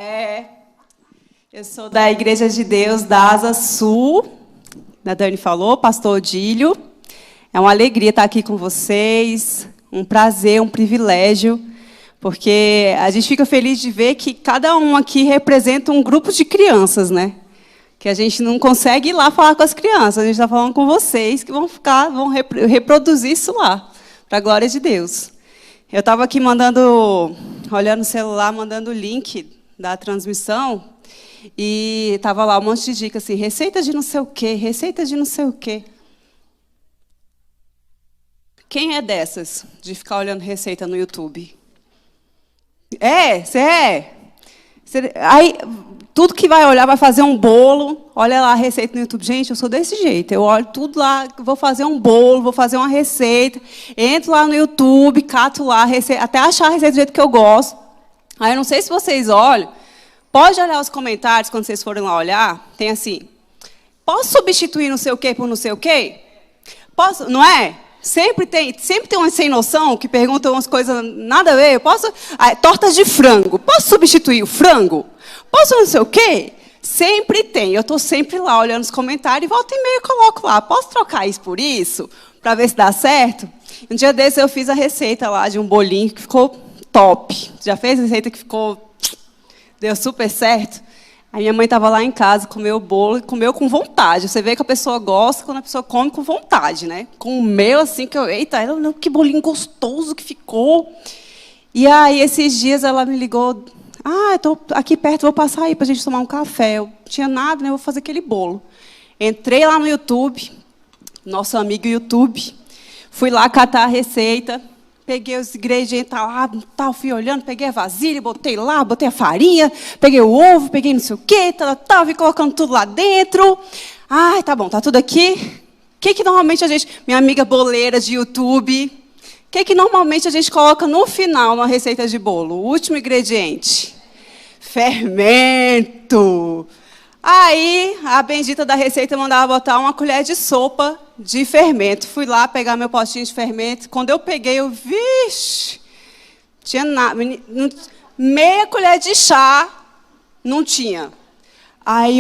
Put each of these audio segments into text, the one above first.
É, eu sou da Igreja de Deus da Asa Sul, a Dani falou, pastor Odílio. É uma alegria estar aqui com vocês, um prazer, um privilégio, porque a gente fica feliz de ver que cada um aqui representa um grupo de crianças, né? Que a gente não consegue ir lá falar com as crianças, a gente está falando com vocês, que vão reproduzir isso lá, para a glória de Deus. Eu estava aqui olhando no celular, mandando o link da transmissão, e estava lá um monte de dicas, assim, receita de não sei o quê, receita de não sei o quê. Quem é dessas, de ficar olhando receita no YouTube? Você é? Aí, tudo que vai olhar, vai fazer um bolo, olha lá a receita no YouTube. Gente, eu sou desse jeito, eu olho tudo lá, vou fazer um bolo, vou fazer uma receita, entro lá no YouTube, cato lá a receita, até achar a receita do jeito que eu gosto. Aí, eu não sei se vocês olham, pode olhar os comentários, quando vocês forem lá olhar, tem assim, posso substituir não sei o quê por não sei o quê? Posso, não é? Sempre tem uma sem noção que perguntam umas coisas nada a ver. Tortas de frango. Posso substituir o frango? Posso não sei o quê? Sempre tem. Eu estou sempre lá olhando os comentários e volta e meia eu coloco lá. Posso trocar isso por isso? Para ver se dá certo? Um dia desses eu fiz a receita lá de um bolinho que ficou top. Já fez a receita que deu super certo? A minha mãe estava lá em casa, comeu o bolo e comeu com vontade. Você vê que a pessoa gosta quando a pessoa come com vontade, né? Comeu assim, eita, que bolinho gostoso que ficou. E aí, esses dias, ela me ligou, estou aqui perto, vou passar aí para a gente tomar um café. Eu não tinha nada, né? Vou fazer aquele bolo. Entrei lá no YouTube, nosso amigo YouTube, fui lá catar a receita, peguei os ingredientes lá, fui olhando, peguei a vasilha, botei lá, botei a farinha, peguei o ovo, peguei não sei o quê, fui colocando tudo lá dentro. Tá bom, tá tudo aqui. O que normalmente minha amiga boleira de YouTube, o que normalmente a gente coloca no final numa receita de bolo? O último ingrediente. Fermento. Aí, a bendita da receita mandava botar uma colher de sopa de fermento. Fui lá pegar meu potinho de fermento. Quando eu peguei, tinha nada. Meia colher de chá, não tinha. Aí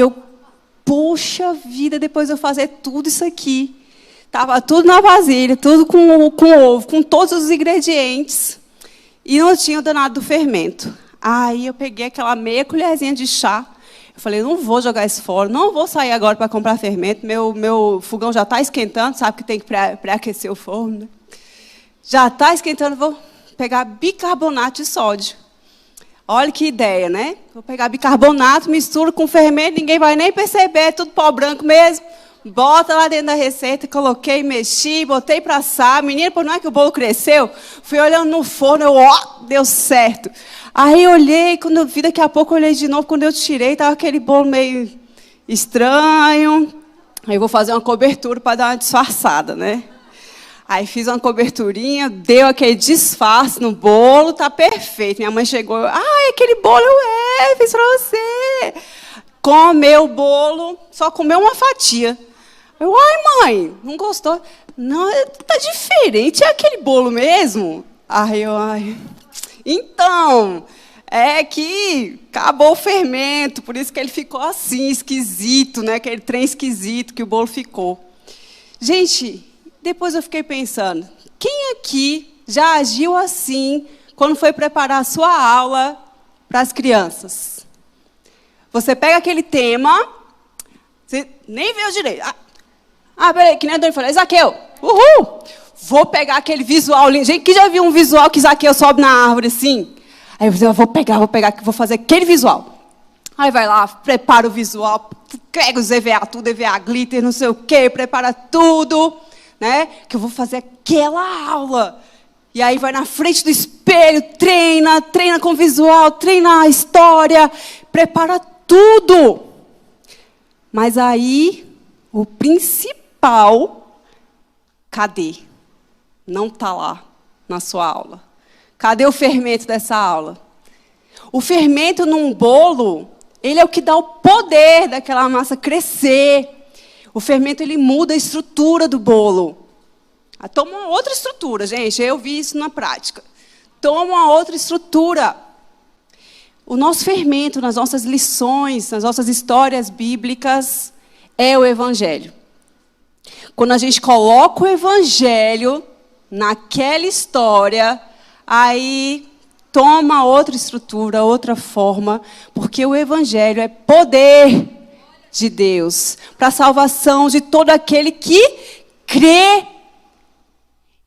puxa vida, depois eu fazer tudo isso aqui. Estava tudo na vasilha, tudo com ovo, com todos os ingredientes. E não tinha o danado do fermento. Aí eu peguei aquela meia colherzinha de chá. Eu falei, não vou jogar isso fora, não vou sair agora para comprar fermento, meu fogão já está esquentando, sabe que tem que pré-aquecer o forno, né? Já está esquentando, vou pegar bicarbonato de sódio. Olha que ideia, né? Vou pegar bicarbonato, misturo com fermento, ninguém vai nem perceber, é tudo pó branco mesmo. Bota lá dentro da receita, coloquei, mexi, botei para assar. Menina, não é que o bolo cresceu? Fui olhando no forno, deu certo. Aí eu olhei, quando eu vi, daqui a pouco eu olhei de novo, quando eu tirei, estava aquele bolo meio estranho. Aí eu vou fazer uma cobertura para dar uma disfarçada, né? Aí fiz uma coberturinha, deu aquele disfarce no bolo, tá perfeito. Minha mãe chegou, aquele bolo fiz para você. Comeu o bolo, só comeu uma fatia. Eu, mãe, não gostou? Não, tá diferente, é aquele bolo mesmo? Então, é que acabou o fermento, por isso que ele ficou assim, esquisito, né? Aquele trem esquisito que o bolo ficou. Gente, depois eu fiquei pensando, quem aqui já agiu assim quando foi preparar a sua aula para as crianças? Você pega aquele tema, você nem viu direito. Peraí, que nem a Dani falou, Zaqueu, uhul! Vou pegar aquele visual lindo. Gente, quem já viu um visual que Zaqueu sobe na árvore assim? Aí eu vou pegar, vou fazer aquele visual. Aí vai lá, prepara o visual, pega os EVA, tudo, EVA, glitter, não sei o quê, prepara tudo, né? Que eu vou fazer aquela aula. E aí vai na frente do espelho, treina com visual, treina a história, prepara tudo. Mas aí, o principal, cadê? Não está lá na sua aula. Cadê o fermento dessa aula? O fermento num bolo, ele é o que dá o poder daquela massa crescer. O fermento, ele muda a estrutura do bolo. Toma uma outra estrutura, gente. Eu vi isso na prática. Toma uma outra estrutura. o nosso fermento nas nossas lições, nas nossas histórias bíblicas, é o Evangelho. Quando a gente coloca o Evangelho naquela história, aí toma outra estrutura, outra forma, porque o Evangelho é poder de Deus para a salvação de todo aquele que crê.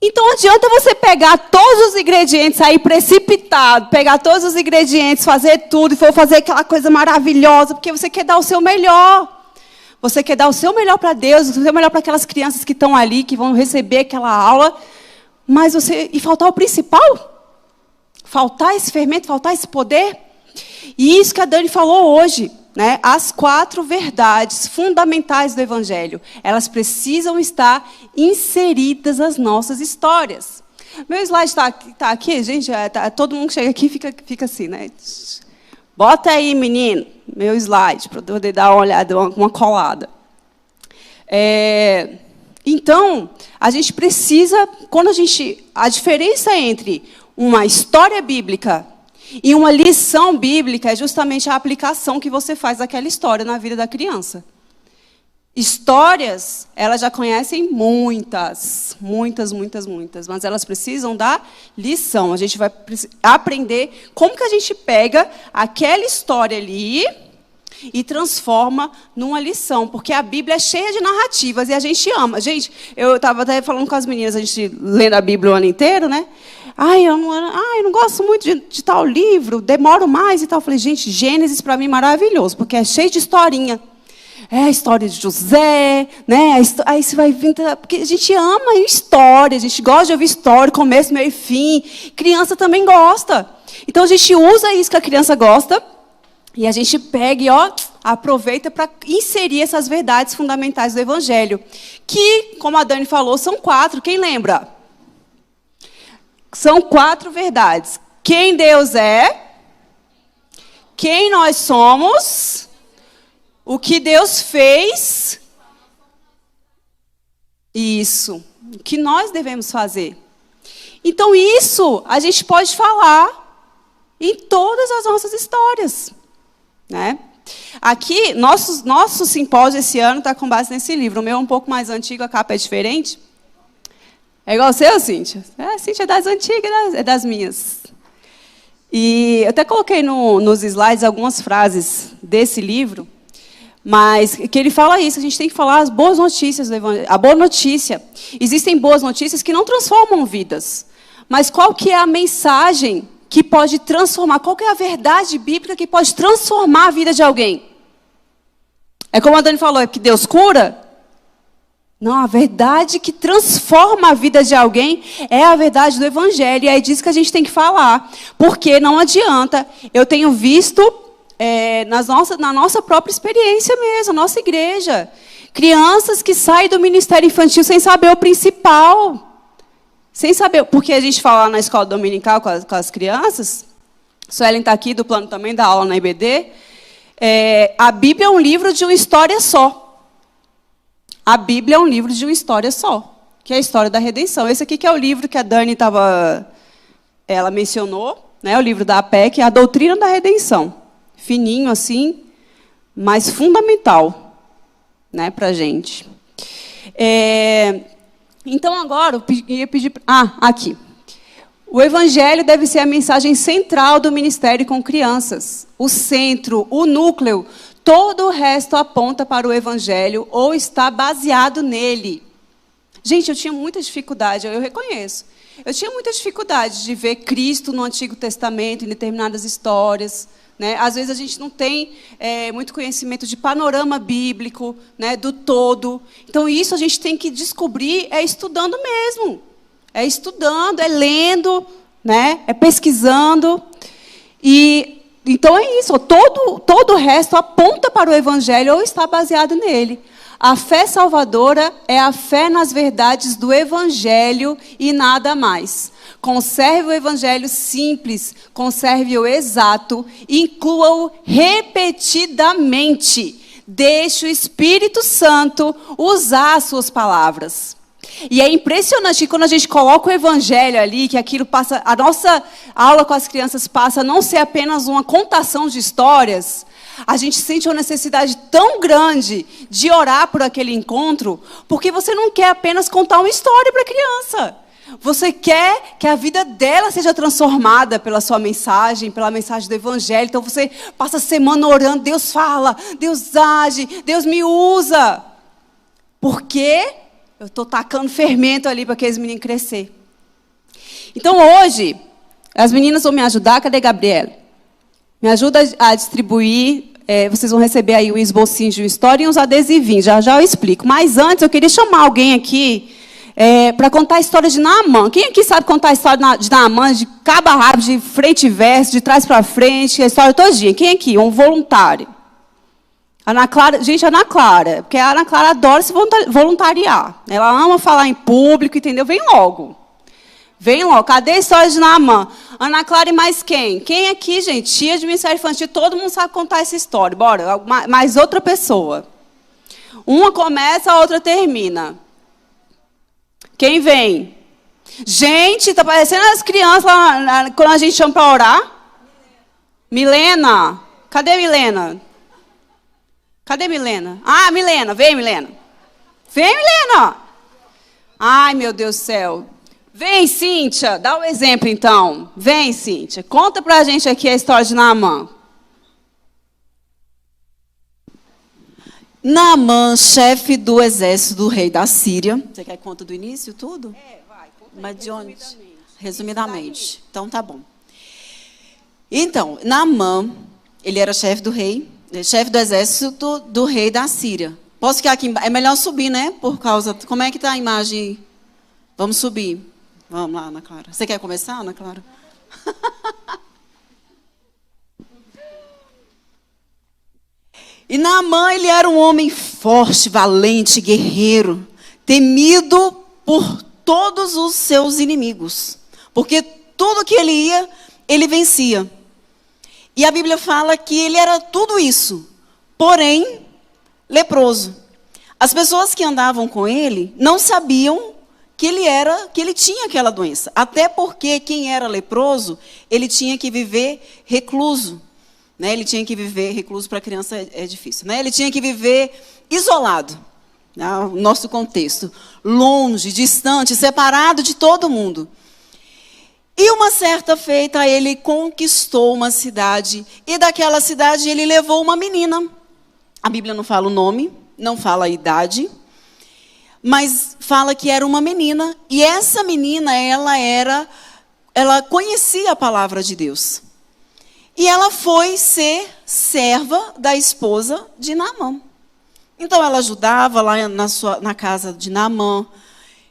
Então, não adianta você pegar todos os ingredientes aí precipitado, pegar todos os ingredientes, fazer tudo e for fazer aquela coisa maravilhosa, porque você quer dar o seu melhor. Você quer dar o seu melhor para Deus, o seu melhor para aquelas crianças que estão ali, que vão receber aquela aula, mas e faltar o principal? Faltar esse fermento, faltar esse poder? E isso que a Dani falou hoje, né? As 4 verdades fundamentais do Evangelho, elas precisam estar inseridas nas nossas histórias. Meu slide está aqui, gente, todo mundo que chega aqui fica assim, né? Bota aí, menino, meu slide, para eu poder dar uma olhada, uma colada. Então, a gente precisa, a diferença entre uma história bíblica e uma lição bíblica é justamente a aplicação que você faz daquela história na vida da criança. Histórias, elas já conhecem muitas, mas elas precisam da lição. A gente vai aprender como que a gente pega aquela história ali e transforma numa lição, porque a Bíblia é cheia de narrativas e a gente ama. Gente, eu estava até falando com as meninas, a gente lendo a Bíblia o ano inteiro, né? Eu não gosto muito de tal livro, demoro mais e tal. Eu falei, gente, Gênesis para mim é maravilhoso, porque é cheio de historinha. É a história de José, né? Aí você vai vir, porque a gente ama história, a gente gosta de ouvir história, começo, meio e fim. Criança também gosta. Então a gente usa isso que a criança gosta e a gente pega e aproveita para inserir essas verdades fundamentais do Evangelho. Que, como a Dani falou, são 4. Quem lembra? São 4 verdades. Quem Deus é, quem nós somos, o que Deus fez, isso, o que nós devemos fazer. Então, isso a gente pode falar em todas as nossas histórias, né? Aqui, nosso simpósio esse ano está com base nesse livro. O meu é um pouco mais antigo, a capa é diferente. É igual o seu, Cíntia? A Cíntia é das antigas, é das minhas. E eu até coloquei nos slides algumas frases desse livro, mas que ele fala isso, a gente tem que falar as boas notícias do Evangelho. A boa notícia. Existem boas notícias que não transformam vidas. Mas qual que é a mensagem que pode transformar? Qual que é a verdade bíblica que pode transformar a vida de alguém? É como a Dani falou, é que Deus cura? Não, a verdade que transforma a vida de alguém é a verdade do Evangelho. E é disso que a gente tem que falar. Porque não adianta. Eu tenho visto na nossa própria experiência mesmo, a nossa igreja. Crianças que saem do ministério infantil sem saber o principal. Sem saber. Porque a gente fala na escola dominical com as crianças. Suelen está aqui, do plano também, da aula na IBD. A Bíblia é um livro de uma história só. A Bíblia é um livro de uma história só, que é a história da redenção. Esse aqui que é o livro que a Dani ela mencionou, né, o livro da APEC, a doutrina da redenção. Fininho assim, mas fundamental, né, para a gente. Então, agora, eu ia pedir... aqui. O Evangelho deve ser a mensagem central do ministério com crianças. O centro, o núcleo... Todo o resto aponta para o Evangelho ou está baseado nele. Gente, eu tinha muita dificuldade, eu reconheço. Eu tinha muita dificuldade de ver Cristo no Antigo Testamento, em determinadas histórias. Né? Às vezes a gente não tem muito conhecimento de panorama bíblico, né, do todo. Então, isso a gente tem que descobrir estudando mesmo. É estudando, é lendo, né, é pesquisando. Então é isso, todo o resto aponta para o Evangelho ou está baseado nele. A fé salvadora é a fé nas verdades do Evangelho e nada mais. Conserve o Evangelho simples, conserve-o exato, inclua-o repetidamente. Deixe o Espírito Santo usar as suas palavras. E é impressionante que quando a gente coloca o evangelho ali, que aquilo passa, a nossa aula com as crianças passa a não ser apenas uma contação de histórias, a gente sente uma necessidade tão grande de orar por aquele encontro, porque você não quer apenas contar uma história para a criança. Você quer que a vida dela seja transformada pela sua mensagem, pela mensagem do evangelho. Então você passa a semana orando, Deus fala, Deus age, Deus me usa. Porque eu estou tacando fermento ali para aqueles meninos crescer. Então hoje, as meninas vão me ajudar. Cadê a Gabriela? Me ajuda a distribuir. Vocês vão receber aí um esbocinho de uma história e uns adesivinhos. Já já eu explico. Mas antes eu queria chamar alguém aqui para contar a história de Naamã. Quem aqui sabe contar a história de Naamã, de cabo a rabo, de frente e verso, de trás para frente, a história todinha? Quem aqui? Um voluntário. Ana Clara, gente, Ana Clara, porque a Ana Clara adora se voluntariar. Ela ama falar em público, entendeu? Vem logo. Vem logo. Cadê a história de Naamã? Ana Clara e mais quem? Quem aqui, gente? Tia de Ministério Infantil, todo mundo sabe contar essa história. Bora, mais outra pessoa. Uma começa, a outra termina. Quem vem? Gente, tá parecendo as crianças lá, quando a gente chama para orar. Milena. Cadê Milena? Cadê Milena? Ah, Milena, vem, Milena. Vem, Milena. Ai, meu Deus do céu. Vem, Cíntia, dá o exemplo, então. Vem, Cíntia, conta pra gente aqui a história de Naamã. Naamã, chefe do exército do rei da Síria. Você quer conta do início, tudo? Vai. Mas de onde? Resumidamente. Então, tá bom. Então, Naamã, ele era chefe do rei, chefe do exército do rei da Síria. Posso ficar aqui? É melhor subir, né? Por causa... Como é que está a imagem? Vamos subir. Vamos lá, Ana Clara. Você quer começar, Ana Clara? E Naamã, ele era um homem forte, valente, guerreiro, temido por todos os seus inimigos. Porque tudo que ele ia, ele vencia. E a Bíblia fala que ele era tudo isso, porém leproso. As pessoas que andavam com ele não sabiam que ele tinha aquela doença. Até porque quem era leproso, ele tinha que viver recluso. Né? Ele tinha que viver, recluso para criança é difícil, né? Ele tinha que viver isolado, né? No nosso contexto, longe, distante, separado de todo mundo. E uma certa feita ele conquistou uma cidade, e daquela cidade ele levou uma menina. A Bíblia não fala o nome, não fala a idade, mas fala que era uma menina, e essa menina, ela conhecia a palavra de Deus. E ela foi ser serva da esposa de Naamã. Então ela ajudava lá na casa de Naamã.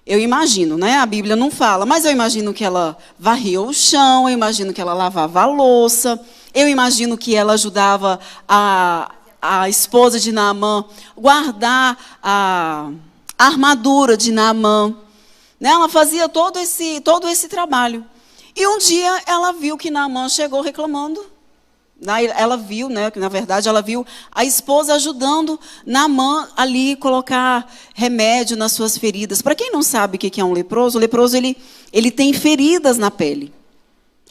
Eu imagino, né? A Bíblia não fala, mas eu imagino que ela varria o chão, eu imagino que ela lavava a louça, eu imagino que ela ajudava a esposa de Naamã guardar a armadura de Naamã. Né? Ela fazia todo esse trabalho. E um dia ela viu que Naamã chegou reclamando. Ela viu, né, que na verdade ela viu a esposa ajudando Naamã ali colocar remédio nas suas feridas. Para quem não sabe o que é um leproso, o leproso ele tem feridas na pele.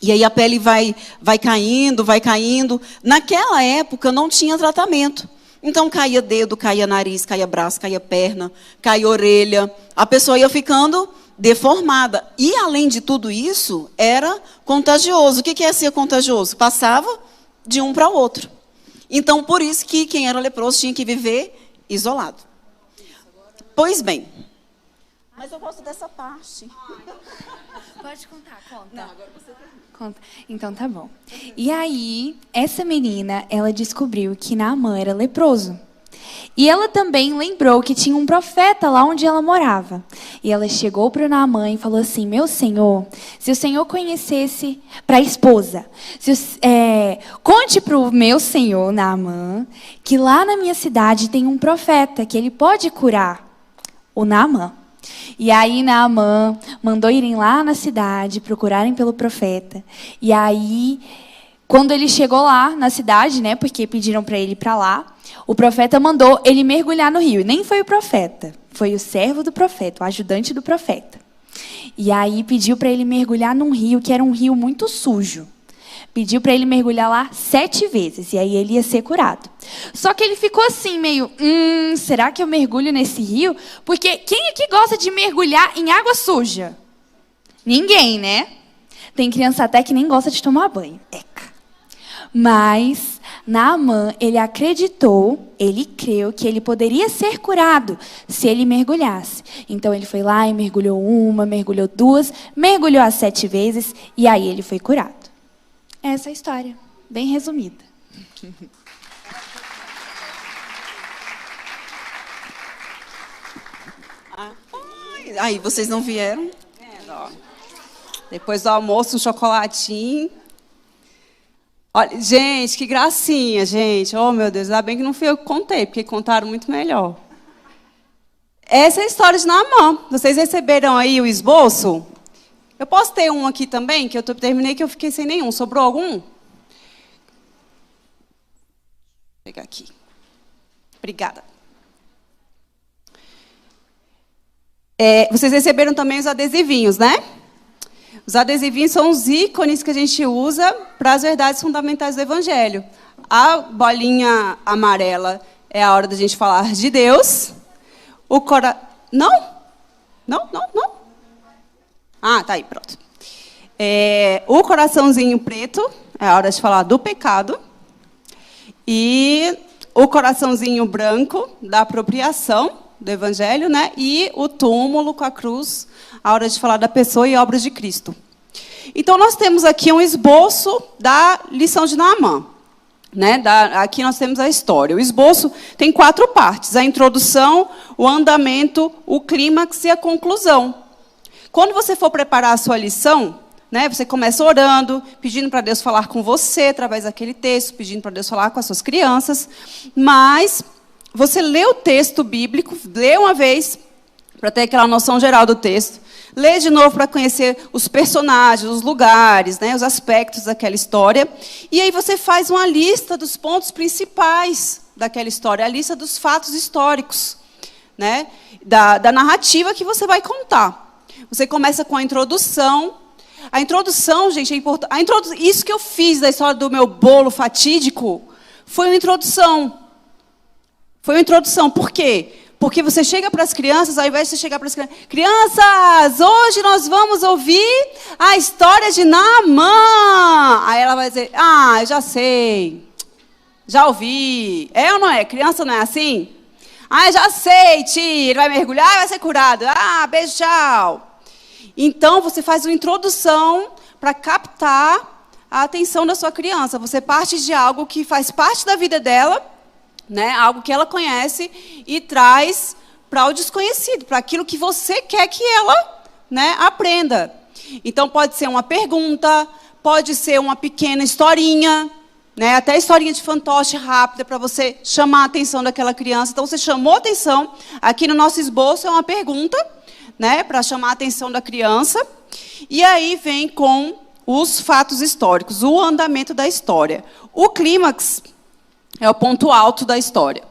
E aí a pele vai caindo, vai caindo. Naquela época não tinha tratamento. Então caía dedo, caía nariz, caía braço, caía perna, caía orelha. A pessoa ia ficando deformada. E além de tudo isso, era contagioso. O que é ser contagioso? Passava de um para o outro. Então, por isso que quem era leproso tinha que viver isolado. Pois bem. Mas eu gosto dessa parte. Pode contar, conta. Não, agora você conta. Então, tá bom. E aí, essa menina, ela descobriu que Naamã era leproso. E ela também lembrou que tinha um profeta lá onde ela morava. E ela chegou para Naamã e falou assim: meu senhor, se o senhor conhecesse, para a esposa, conte para o meu senhor Naamã que lá na minha cidade tem um profeta que ele pode curar o Naamã. E aí Naamã mandou irem lá na cidade, procurarem pelo profeta. E aí, quando ele chegou lá na cidade, né, porque pediram para ele ir para lá, o profeta mandou ele mergulhar no rio. E nem foi o profeta, foi o servo do profeta, o ajudante do profeta. E aí pediu para ele mergulhar num rio que era um rio muito sujo. Pediu para ele mergulhar lá 7 vezes, e aí ele ia ser curado. Só que ele ficou assim, meio, será que eu mergulho nesse rio? Porque quem aqui gosta de mergulhar em água suja? Ninguém, né? Tem criança até que nem gosta de tomar banho. Eca. Mas Naamã, ele acreditou, ele creu que ele poderia ser curado se ele mergulhasse. Então ele foi lá e mergulhou 1, mergulhou 2, mergulhou as 7 vezes, e aí ele foi curado. Essa é a história, bem resumida. Aí, vocês não vieram? Depois do almoço, um chocolatinho. Olha, gente, que gracinha, gente. Oh, meu Deus, ainda bem que não fui eu que contei, porque contaram muito melhor. Essa é a história de Naamã. Vocês receberam aí o esboço? Eu posso ter um aqui também, que eu terminei que eu fiquei sem nenhum. Sobrou algum? Vou pegar aqui. Obrigada. Vocês receberam também os adesivinhos, né? Os adesivinhos são os ícones que a gente usa para as verdades fundamentais do Evangelho. A bolinha amarela é a hora da gente falar de Deus. Não? Não? Ah, tá aí, pronto. O coraçãozinho preto é a hora de falar do pecado. E o coraçãozinho branco da apropriação do Evangelho, né? E o túmulo com a cruz, a hora de falar da pessoa e obras de Cristo. Então, nós temos aqui um esboço da lição de Naamã. Né? Aqui nós temos a história. O esboço tem 4 partes: a introdução, o andamento, o clímax e a conclusão. Quando você for preparar a sua lição, né, você começa orando, pedindo para Deus falar com você através daquele texto, pedindo para Deus falar com as suas crianças, mas você lê o texto bíblico, lê uma vez, para ter aquela noção geral do texto, lê de novo para conhecer os personagens, os lugares, né, os aspectos daquela história, e aí você faz uma lista dos pontos principais daquela história, a lista dos fatos históricos, né, da narrativa que você vai contar. Você começa com a introdução. A introdução, gente, é importante. Isso que eu fiz da história do meu bolo fatídico foi uma introdução. Foi uma introdução. Por quê? Porque você chega para as crianças, ao invés de você chegar para as crianças, crianças, hoje nós vamos ouvir a história de Naamã. Aí ela vai dizer, eu já sei, já ouvi. É ou não é? Criança não é assim? Já sei, tia, ele vai mergulhar e vai ser curado. Beijo, tchau. Então, você faz uma introdução para captar a atenção da sua criança. Você parte de algo que faz parte da vida dela, né, algo que ela conhece, e traz para o desconhecido, para aquilo que você quer que ela, né, aprenda. Então, pode ser uma pergunta, pode ser uma pequena historinha, né, até historinha de fantoche rápida, para você chamar a atenção daquela criança. Então, você chamou a atenção. Aqui no nosso esboço é uma pergunta, né, para chamar a atenção da criança. E aí vem com os fatos históricos, o andamento da história. O clímax é o ponto alto da história,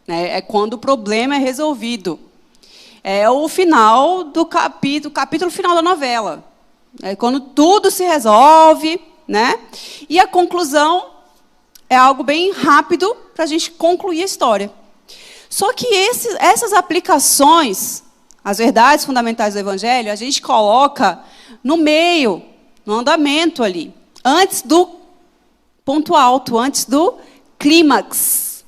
né, é quando o problema é resolvido. É o final do capítulo final da novela. É quando tudo se resolve, né? E a conclusão é algo bem rápido para a gente concluir a história. Só que essas aplicações, as verdades fundamentais do Evangelho, a gente coloca no meio, no andamento ali, antes do ponto alto, antes do clímax.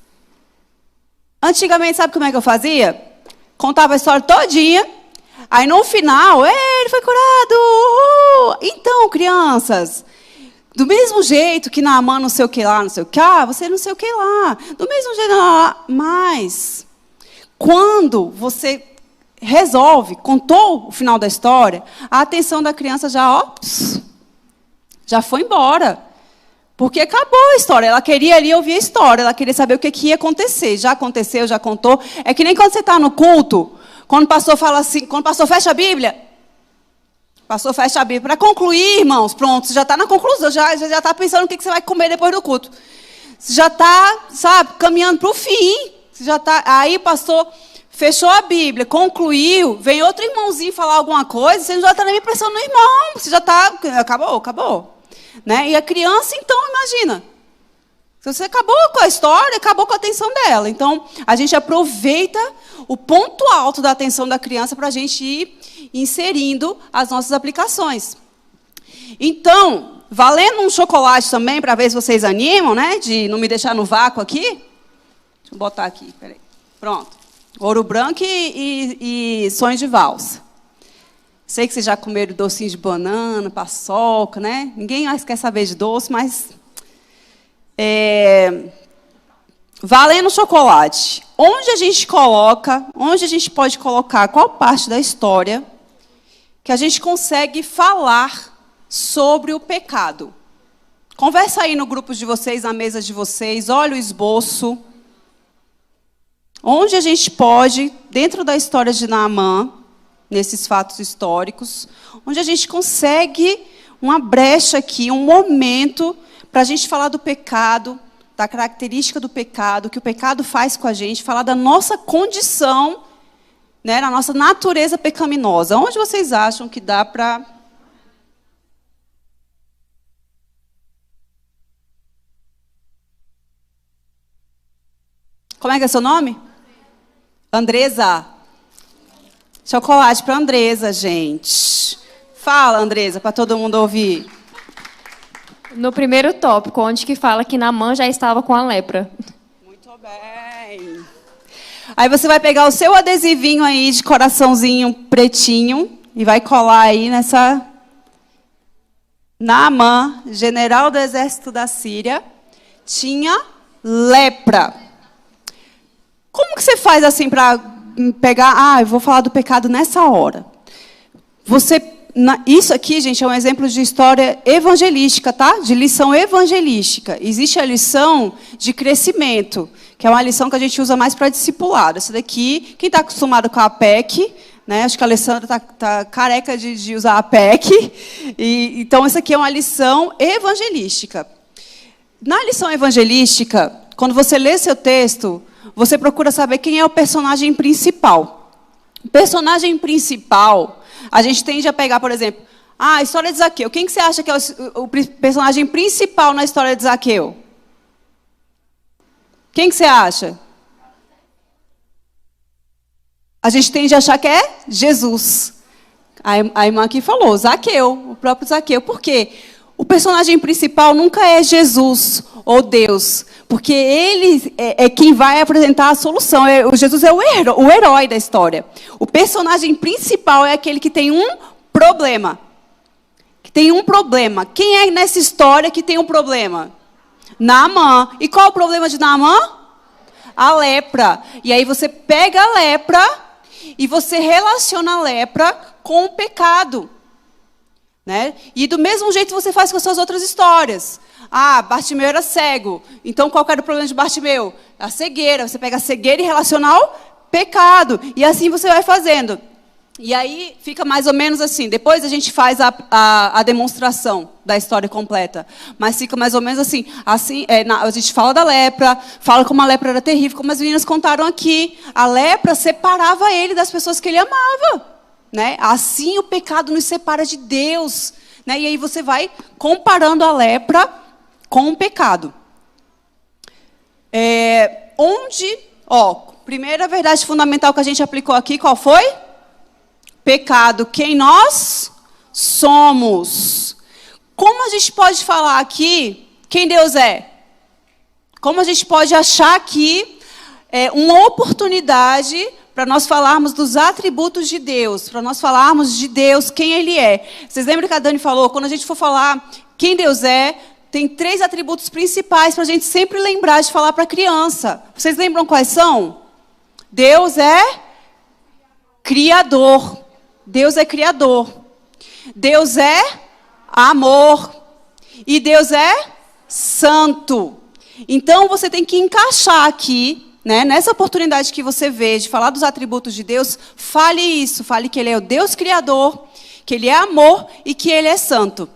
Antigamente, sabe como é que eu fazia? Contava a história todinha, aí no final, ele foi curado, uhul! Então, crianças, do mesmo jeito que Naamã não sei o que lá, não sei o que, você não sei o que lá, do mesmo jeito, mas quando você resolve, contou o final da história, a atenção da criança já foi embora. Porque acabou a história. Ela queria ali ouvir a história, ela queria saber o que ia acontecer. Já aconteceu, já contou. É que nem quando você está no culto, quando o pastor fala assim, quando o pastor fecha a Bíblia, para concluir, irmãos, pronto, você já está na conclusão, já está pensando no que você vai comer depois do culto. Você já está, caminhando para o fim. Você já está, aí o pastor fechou a Bíblia, concluiu, vem outro irmãozinho falar alguma coisa, você já está nem prestando no irmão, você já está, acabou. Né? E a criança, então, imagina, se você acabou com a história, acabou com a atenção dela. Então, a gente aproveita o ponto alto da atenção da criança para a gente ir inserindo as nossas aplicações. Então, valendo um chocolate também, para ver se vocês animam, né? De não me deixar no vácuo aqui. Deixa eu botar aqui, peraí. Pronto. Ouro branco e sonho de valsa. Sei que vocês já comeram docinho de banana, paçoca, né? Ninguém mais quer saber de doce, mas... valendo chocolate. Onde a gente pode colocar, qual parte da história que a gente consegue falar sobre o pecado? Conversa aí no grupo de vocês, na mesa de vocês, olha o esboço. Onde a gente pode, dentro da história de Naamã, nesses fatos históricos, onde a gente consegue uma brecha aqui, um momento para a gente falar do pecado, da característica do pecado, o que o pecado faz com a gente, falar da nossa condição, né, da nossa natureza pecaminosa. Onde vocês acham que dá para... Como é que é seu nome? Andresa. Chocolate para Andresa, gente. Fala, Andresa, para todo mundo ouvir. No primeiro tópico, onde que fala que Naamã já estava com a lepra. Muito bem. Aí você vai pegar o seu adesivinho aí de coraçãozinho pretinho e vai colar aí nessa... Naamã, general do exército da Síria, tinha lepra. Como que você faz assim para pegar... eu vou falar do pecado nessa hora. Isso aqui, gente, é um exemplo de história evangelística, tá? De lição evangelística. Existe a lição de crescimento, que é uma lição que a gente usa mais para discipulado. Essa daqui, quem está acostumado com a PEC, né? Acho que a Alessandra está careca de usar a PEC. Então, essa aqui é uma lição evangelística. Na lição evangelística, quando você lê seu texto, você procura saber quem é o personagem principal. O personagem principal... A gente tende a pegar, por exemplo, a história de Zaqueu. Quem que você acha que é o personagem principal na história de Zaqueu? Quem que você acha? A gente tende a achar que é Jesus. A irmã aqui falou, Zaqueu, o próprio Zaqueu. Por quê? O personagem principal nunca é Jesus ou Deus, porque ele é quem vai apresentar a solução. Jesus é o herói da história. O personagem principal é aquele que tem um problema. Quem é nessa história que tem um problema? Naamã. E qual é o problema de Naamã? A lepra. E aí você pega a lepra e você relaciona a lepra com o pecado. Né? E do mesmo jeito você faz com as suas outras histórias. Bartimeu era cego. Então, qual era o problema de Bartimeu? A cegueira. Você pega a cegueira e relaciona ao pecado. E assim você vai fazendo. E aí fica mais ou menos assim. Depois a gente faz a demonstração da história completa. Mas fica mais ou menos assim. A gente fala da lepra, fala como a lepra era terrível, como as meninas contaram aqui. A lepra separava ele das pessoas que ele amava. Né? Assim o pecado nos separa de Deus. Né? E aí você vai comparando a lepra com o pecado. Primeira verdade fundamental que a gente aplicou aqui, qual foi? Pecado, quem nós somos. Como a gente pode falar aqui quem Deus é? Como a gente pode achar aqui uma oportunidade para nós falarmos dos atributos de Deus, para nós falarmos de Deus, quem Ele é. Vocês lembram que a Dani falou, quando a gente for falar quem Deus é, tem 3 atributos principais para a gente sempre lembrar de falar para a criança. Vocês lembram quais são? Deus é criador. Deus é criador. Deus é amor. E Deus é santo. Então, você tem que encaixar aqui, né, nessa oportunidade que você vê de falar dos atributos de Deus, fale isso. Fale que Ele é o Deus criador, que Ele é amor e que Ele é santo.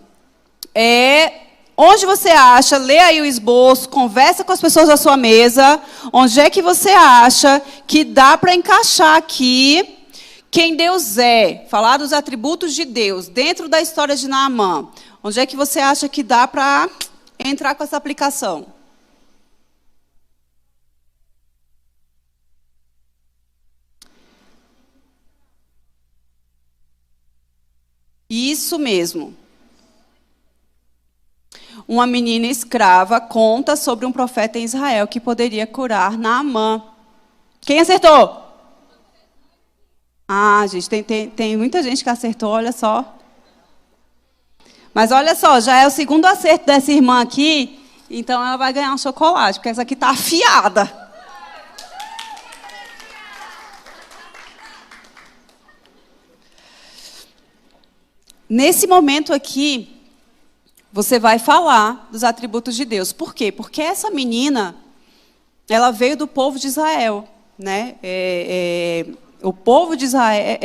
Onde você acha, lê aí o esboço, conversa com as pessoas da sua mesa, onde é que você acha que dá para encaixar aqui quem Deus é, falar dos atributos de Deus, dentro da história de Naamã. Onde é que você acha que dá para entrar com essa aplicação? Isso mesmo. Uma menina escrava conta sobre um profeta em Israel que poderia curar Naamã. Quem acertou? Ah, gente, tem muita gente que acertou, olha só. Mas olha só, já é o segundo acerto dessa irmã aqui, então ela vai ganhar um chocolate, porque essa aqui está afiada. Nesse momento aqui, você vai falar dos atributos de Deus. Por quê? Porque essa menina, ela veio do povo de Israel, né? O povo de Israel,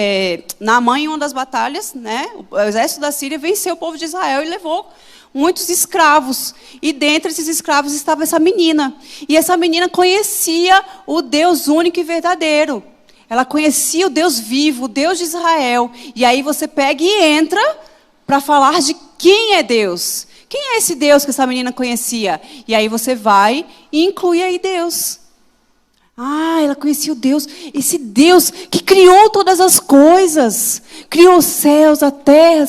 Naamã, em uma das batalhas, né? O exército da Síria venceu o povo de Israel e levou muitos escravos. E dentre esses escravos estava essa menina. E essa menina conhecia o Deus único e verdadeiro. Ela conhecia o Deus vivo, o Deus de Israel. E aí você pega e entra para falar de quem é Deus. Quem é esse Deus que essa menina conhecia? E aí você vai e inclui aí Deus. Ah, ela conhecia o Deus, esse Deus que criou todas as coisas. Criou os céus, a terra,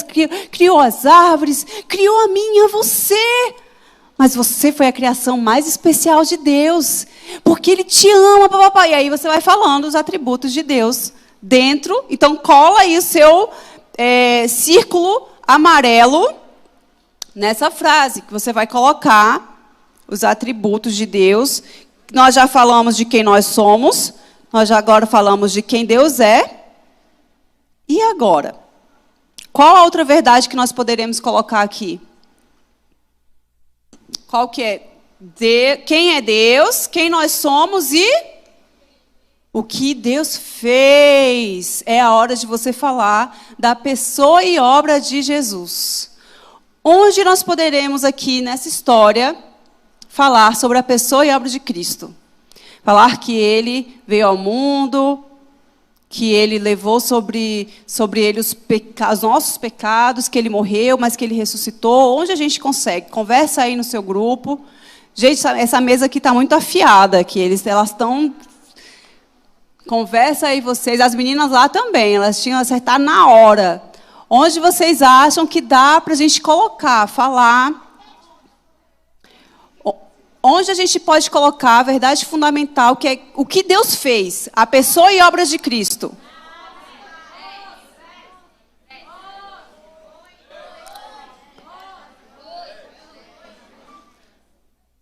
criou as árvores, criou a mim e a você. Mas você foi a criação mais especial de Deus, porque Ele te ama, papai. E aí você vai falando os atributos de Deus dentro. Então cola aí o seu círculo amarelo nessa frase, que você vai colocar os atributos de Deus. Nós já falamos de quem nós somos, nós já agora falamos de quem Deus é. E agora? Qual a outra verdade que nós poderemos colocar aqui? Qual que é? Quem é Deus, quem nós somos e o que Deus fez. É a hora de você falar da pessoa e obra de Jesus. Onde nós poderemos aqui nessa história falar sobre a pessoa e obra de Cristo? Falar que Ele veio ao mundo, que Ele levou sobre Ele os nossos pecados, que Ele morreu, mas que Ele ressuscitou. Onde a gente consegue? Conversa aí no seu grupo. Gente, essa mesa aqui está muito afiada, que elas estão... Conversa aí vocês, as meninas lá também, elas tinham que acertar na hora. Onde vocês acham que dá para a gente colocar, falar... Onde a gente pode colocar a verdade fundamental, que é o que Deus fez, a pessoa e obras de Cristo.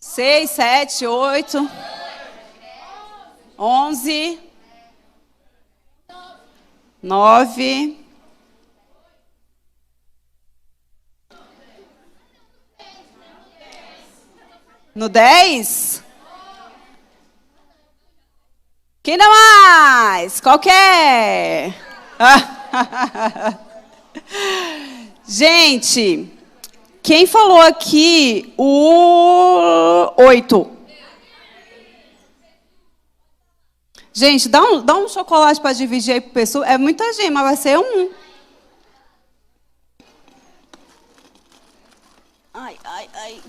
Seis, 7, 8, 11, 9... No 10? Quem dá mais? Qual que é? Gente, quem falou aqui o 8? Gente, dá um chocolate para dividir aí para pessoa. É muita gente, mas vai ser um. Ai, ai, ai.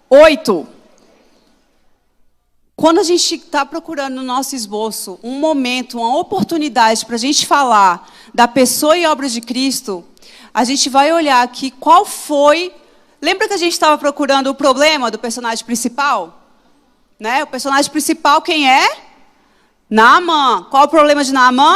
8. Quando a gente está procurando no nosso esboço um momento, uma oportunidade para a gente falar da pessoa e obra de Cristo, a gente vai olhar aqui qual foi... Lembra que a gente estava procurando o problema do personagem principal? Né? O personagem principal quem é? Naamã. Qual é o problema de Naamã?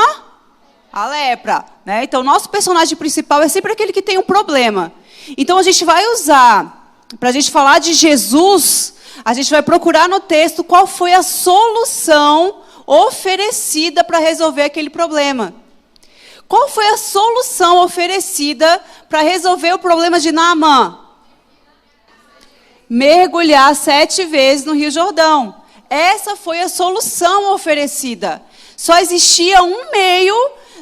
A lepra. Né? Então, o nosso personagem principal é sempre aquele que tem um problema. Então, a gente vai usar... Para a gente falar de Jesus, a gente vai procurar no texto qual foi a solução oferecida para resolver aquele problema. Qual foi a solução oferecida para resolver o problema de Naamã? Mergulhar 7 vezes no Rio Jordão. Essa foi a solução oferecida. Só existia um meio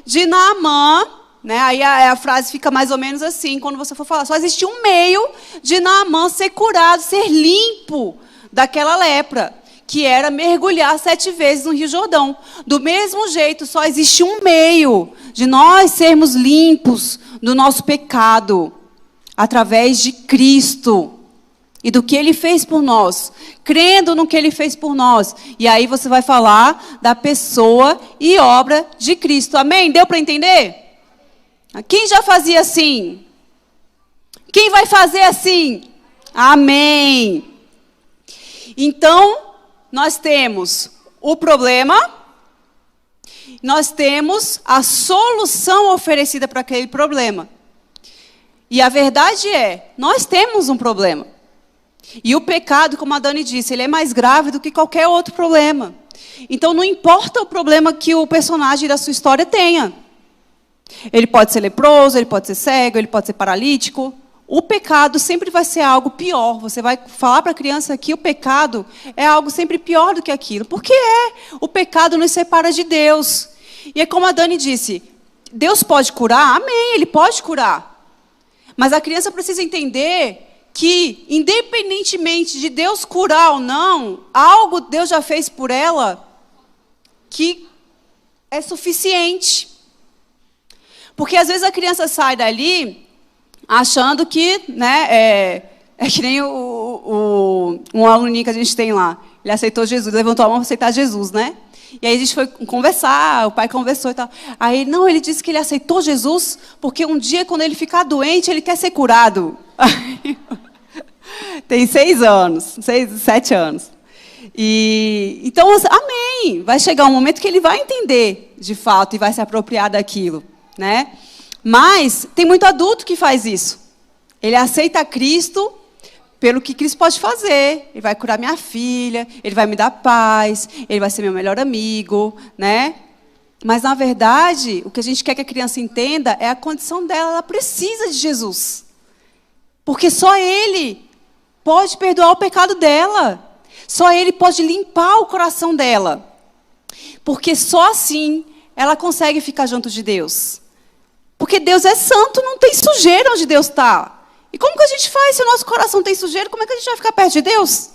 de Naamã, né? Aí a frase fica mais ou menos assim, quando você for falar. Só existia um meio de Naamã ser curado, ser limpo daquela lepra, que era mergulhar 7 vezes no Rio Jordão. Do mesmo jeito, só existe um meio de nós sermos limpos do nosso pecado, através de Cristo e do que Ele fez por nós, crendo no que Ele fez por nós. E aí você vai falar da pessoa e obra de Cristo. Amém? Deu para entender? Quem já fazia assim? Quem vai fazer assim? Amém. Então, nós temos o problema, nós temos a solução oferecida para aquele problema. E a verdade é, nós temos um problema. E o pecado, como a Dani disse, ele é mais grave do que qualquer outro problema. Então, não importa o problema que o personagem da sua história tenha. Ele pode ser leproso, ele pode ser cego, ele pode ser paralítico. O pecado sempre vai ser algo pior. Você vai falar para a criança que o pecado é algo sempre pior do que aquilo. Porque o pecado nos separa de Deus. E é como a Dani disse, Deus pode curar? Amém, Ele pode curar. Mas a criança precisa entender que, independentemente de Deus curar ou não, algo Deus já fez por ela que é suficiente. Porque às vezes a criança sai dali achando que, né, é que nem um aluninho que a gente tem lá. Ele aceitou Jesus, levantou a mão para aceitar Jesus, né? E aí a gente foi conversar, o pai conversou e tal. Aí, não, ele disse que ele aceitou Jesus porque um dia, quando ele ficar doente, ele quer ser curado. Tem 6 anos, 7 anos. E, então, amém. Vai chegar um momento que ele vai entender, de fato, e vai se apropriar daquilo, né? Mas tem muito adulto que faz isso. Ele aceita Cristo pelo que Cristo pode fazer. Ele vai curar minha filha, ele vai me dar paz, ele vai ser meu melhor amigo, né? Mas, na verdade, o que a gente quer que a criança entenda é a condição dela. Ela precisa de Jesus. Porque só Ele pode perdoar o pecado dela. Só Ele pode limpar o coração dela. Porque só assim ela consegue ficar junto de Deus. Porque Deus é santo, não tem sujeira onde Deus está. E como que a gente faz se o nosso coração tem sujeira? Como é que a gente vai ficar perto de Deus?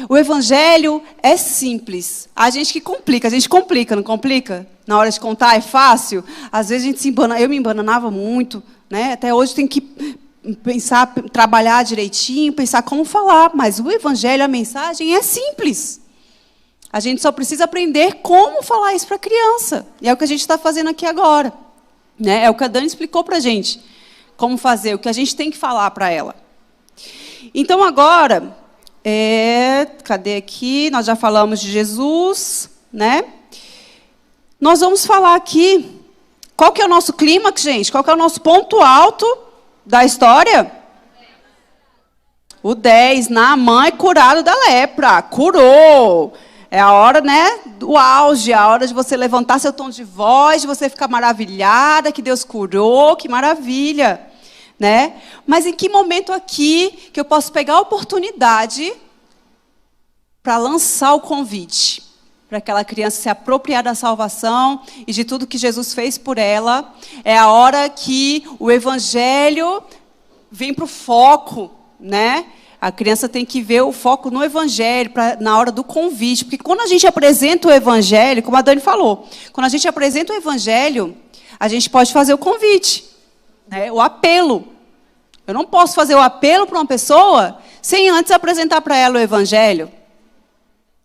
O evangelho é simples. A gente complica, não complica? Na hora de contar é fácil. Às vezes a gente se embana, eu me embananava muito, né? Até hoje tem que pensar, trabalhar direitinho, pensar como falar. Mas o evangelho, a mensagem é simples. A gente só precisa aprender como falar isso para a criança. E é o que a gente está fazendo aqui agora. Né? É o que a Dani explicou para a gente. Como fazer, o que a gente tem que falar para ela. Então, agora, cadê aqui? Nós já falamos de Jesus, né? Nós vamos falar aqui, qual que é o nosso clímax, gente? Qual que é o nosso ponto alto da história? O 10, Naamã é curado da lepra, curou. É a hora, né, do auge, a hora de você levantar seu tom de voz, de você ficar maravilhada, que Deus curou, que maravilha, né? Mas em que momento aqui que eu posso pegar a oportunidade para lançar o convite, para aquela criança se apropriar da salvação e de tudo que Jesus fez por ela? É a hora que o evangelho vem para o foco, né? A criança tem que ver o foco no evangelho na hora do convite. Porque quando a gente apresenta o evangelho, como a Dani falou, quando a gente apresenta o evangelho, a gente pode fazer o convite, né? O apelo. Eu não posso fazer o apelo para uma pessoa sem antes apresentar para ela o evangelho.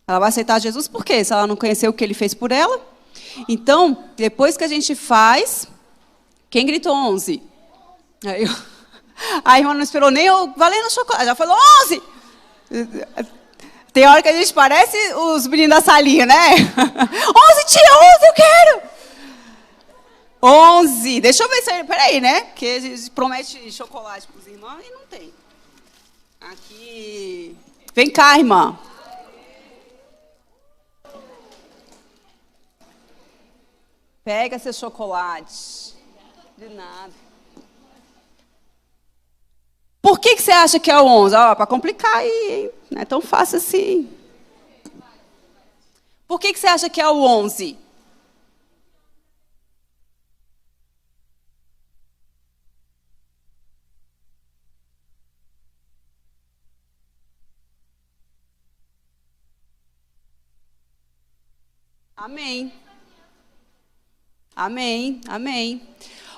Ela vai aceitar Jesus por quê? Se ela não conheceu o que ele fez por ela. Então, depois que a gente faz... Quem gritou 11? Aí eu... A irmã não esperou nem eu valendo chocolate. Já falou 11! Tem hora que a gente parece os meninos da salinha, né? 11, tia, 11, eu quero! 11. Deixa eu ver se... Peraí, né? Porque a gente promete chocolate para os irmãos e não tem. Aqui... Vem cá, irmã. Pega seu chocolate. De nada. Por que você acha que é o 11? Para complicar aí, hein? Não é tão fácil assim. Por que você acha que é o 11? Amém. Amém, amém.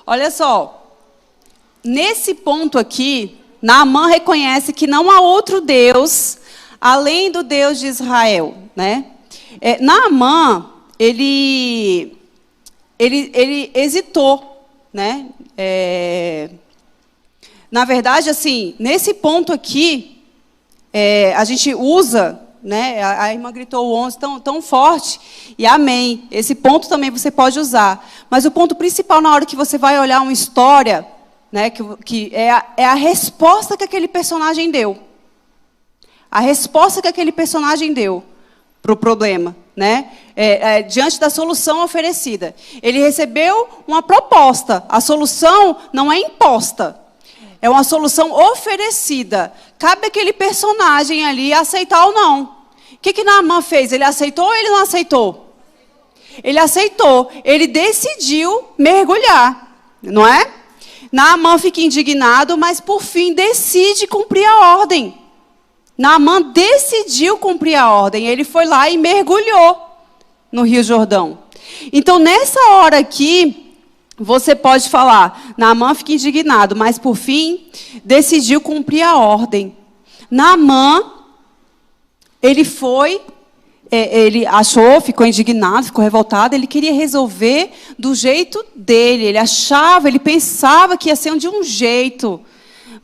Olha só, nesse ponto aqui, Naamã reconhece que não há outro Deus além do Deus de Israel, né? Naamã, ele hesitou, né? Na verdade, assim, nesse ponto aqui, a gente usa, né? A irmã gritou o 11 tão forte, e amém. Esse ponto também você pode usar. Mas o ponto principal na hora que você vai olhar uma história, né? Que é a resposta que aquele personagem deu. A resposta que aquele personagem deu para o problema, né? Diante da solução oferecida. Ele recebeu uma proposta. A solução não é imposta. É uma solução oferecida. Cabe àquele personagem ali aceitar ou não. O que Naamã fez? Ele aceitou ou ele não aceitou? Ele aceitou. Ele decidiu mergulhar, não é? Naamã fica indignado, mas por fim decide cumprir a ordem. Naamã decidiu cumprir a ordem. Ele foi lá e mergulhou no Rio Jordão. Então, nessa hora aqui, você pode falar, Naamã fica indignado, mas por fim, decidiu cumprir a ordem. Naamã, ele achou, ficou indignado, ficou revoltado, ele queria resolver do jeito dele. Ele pensava que ia ser de um jeito.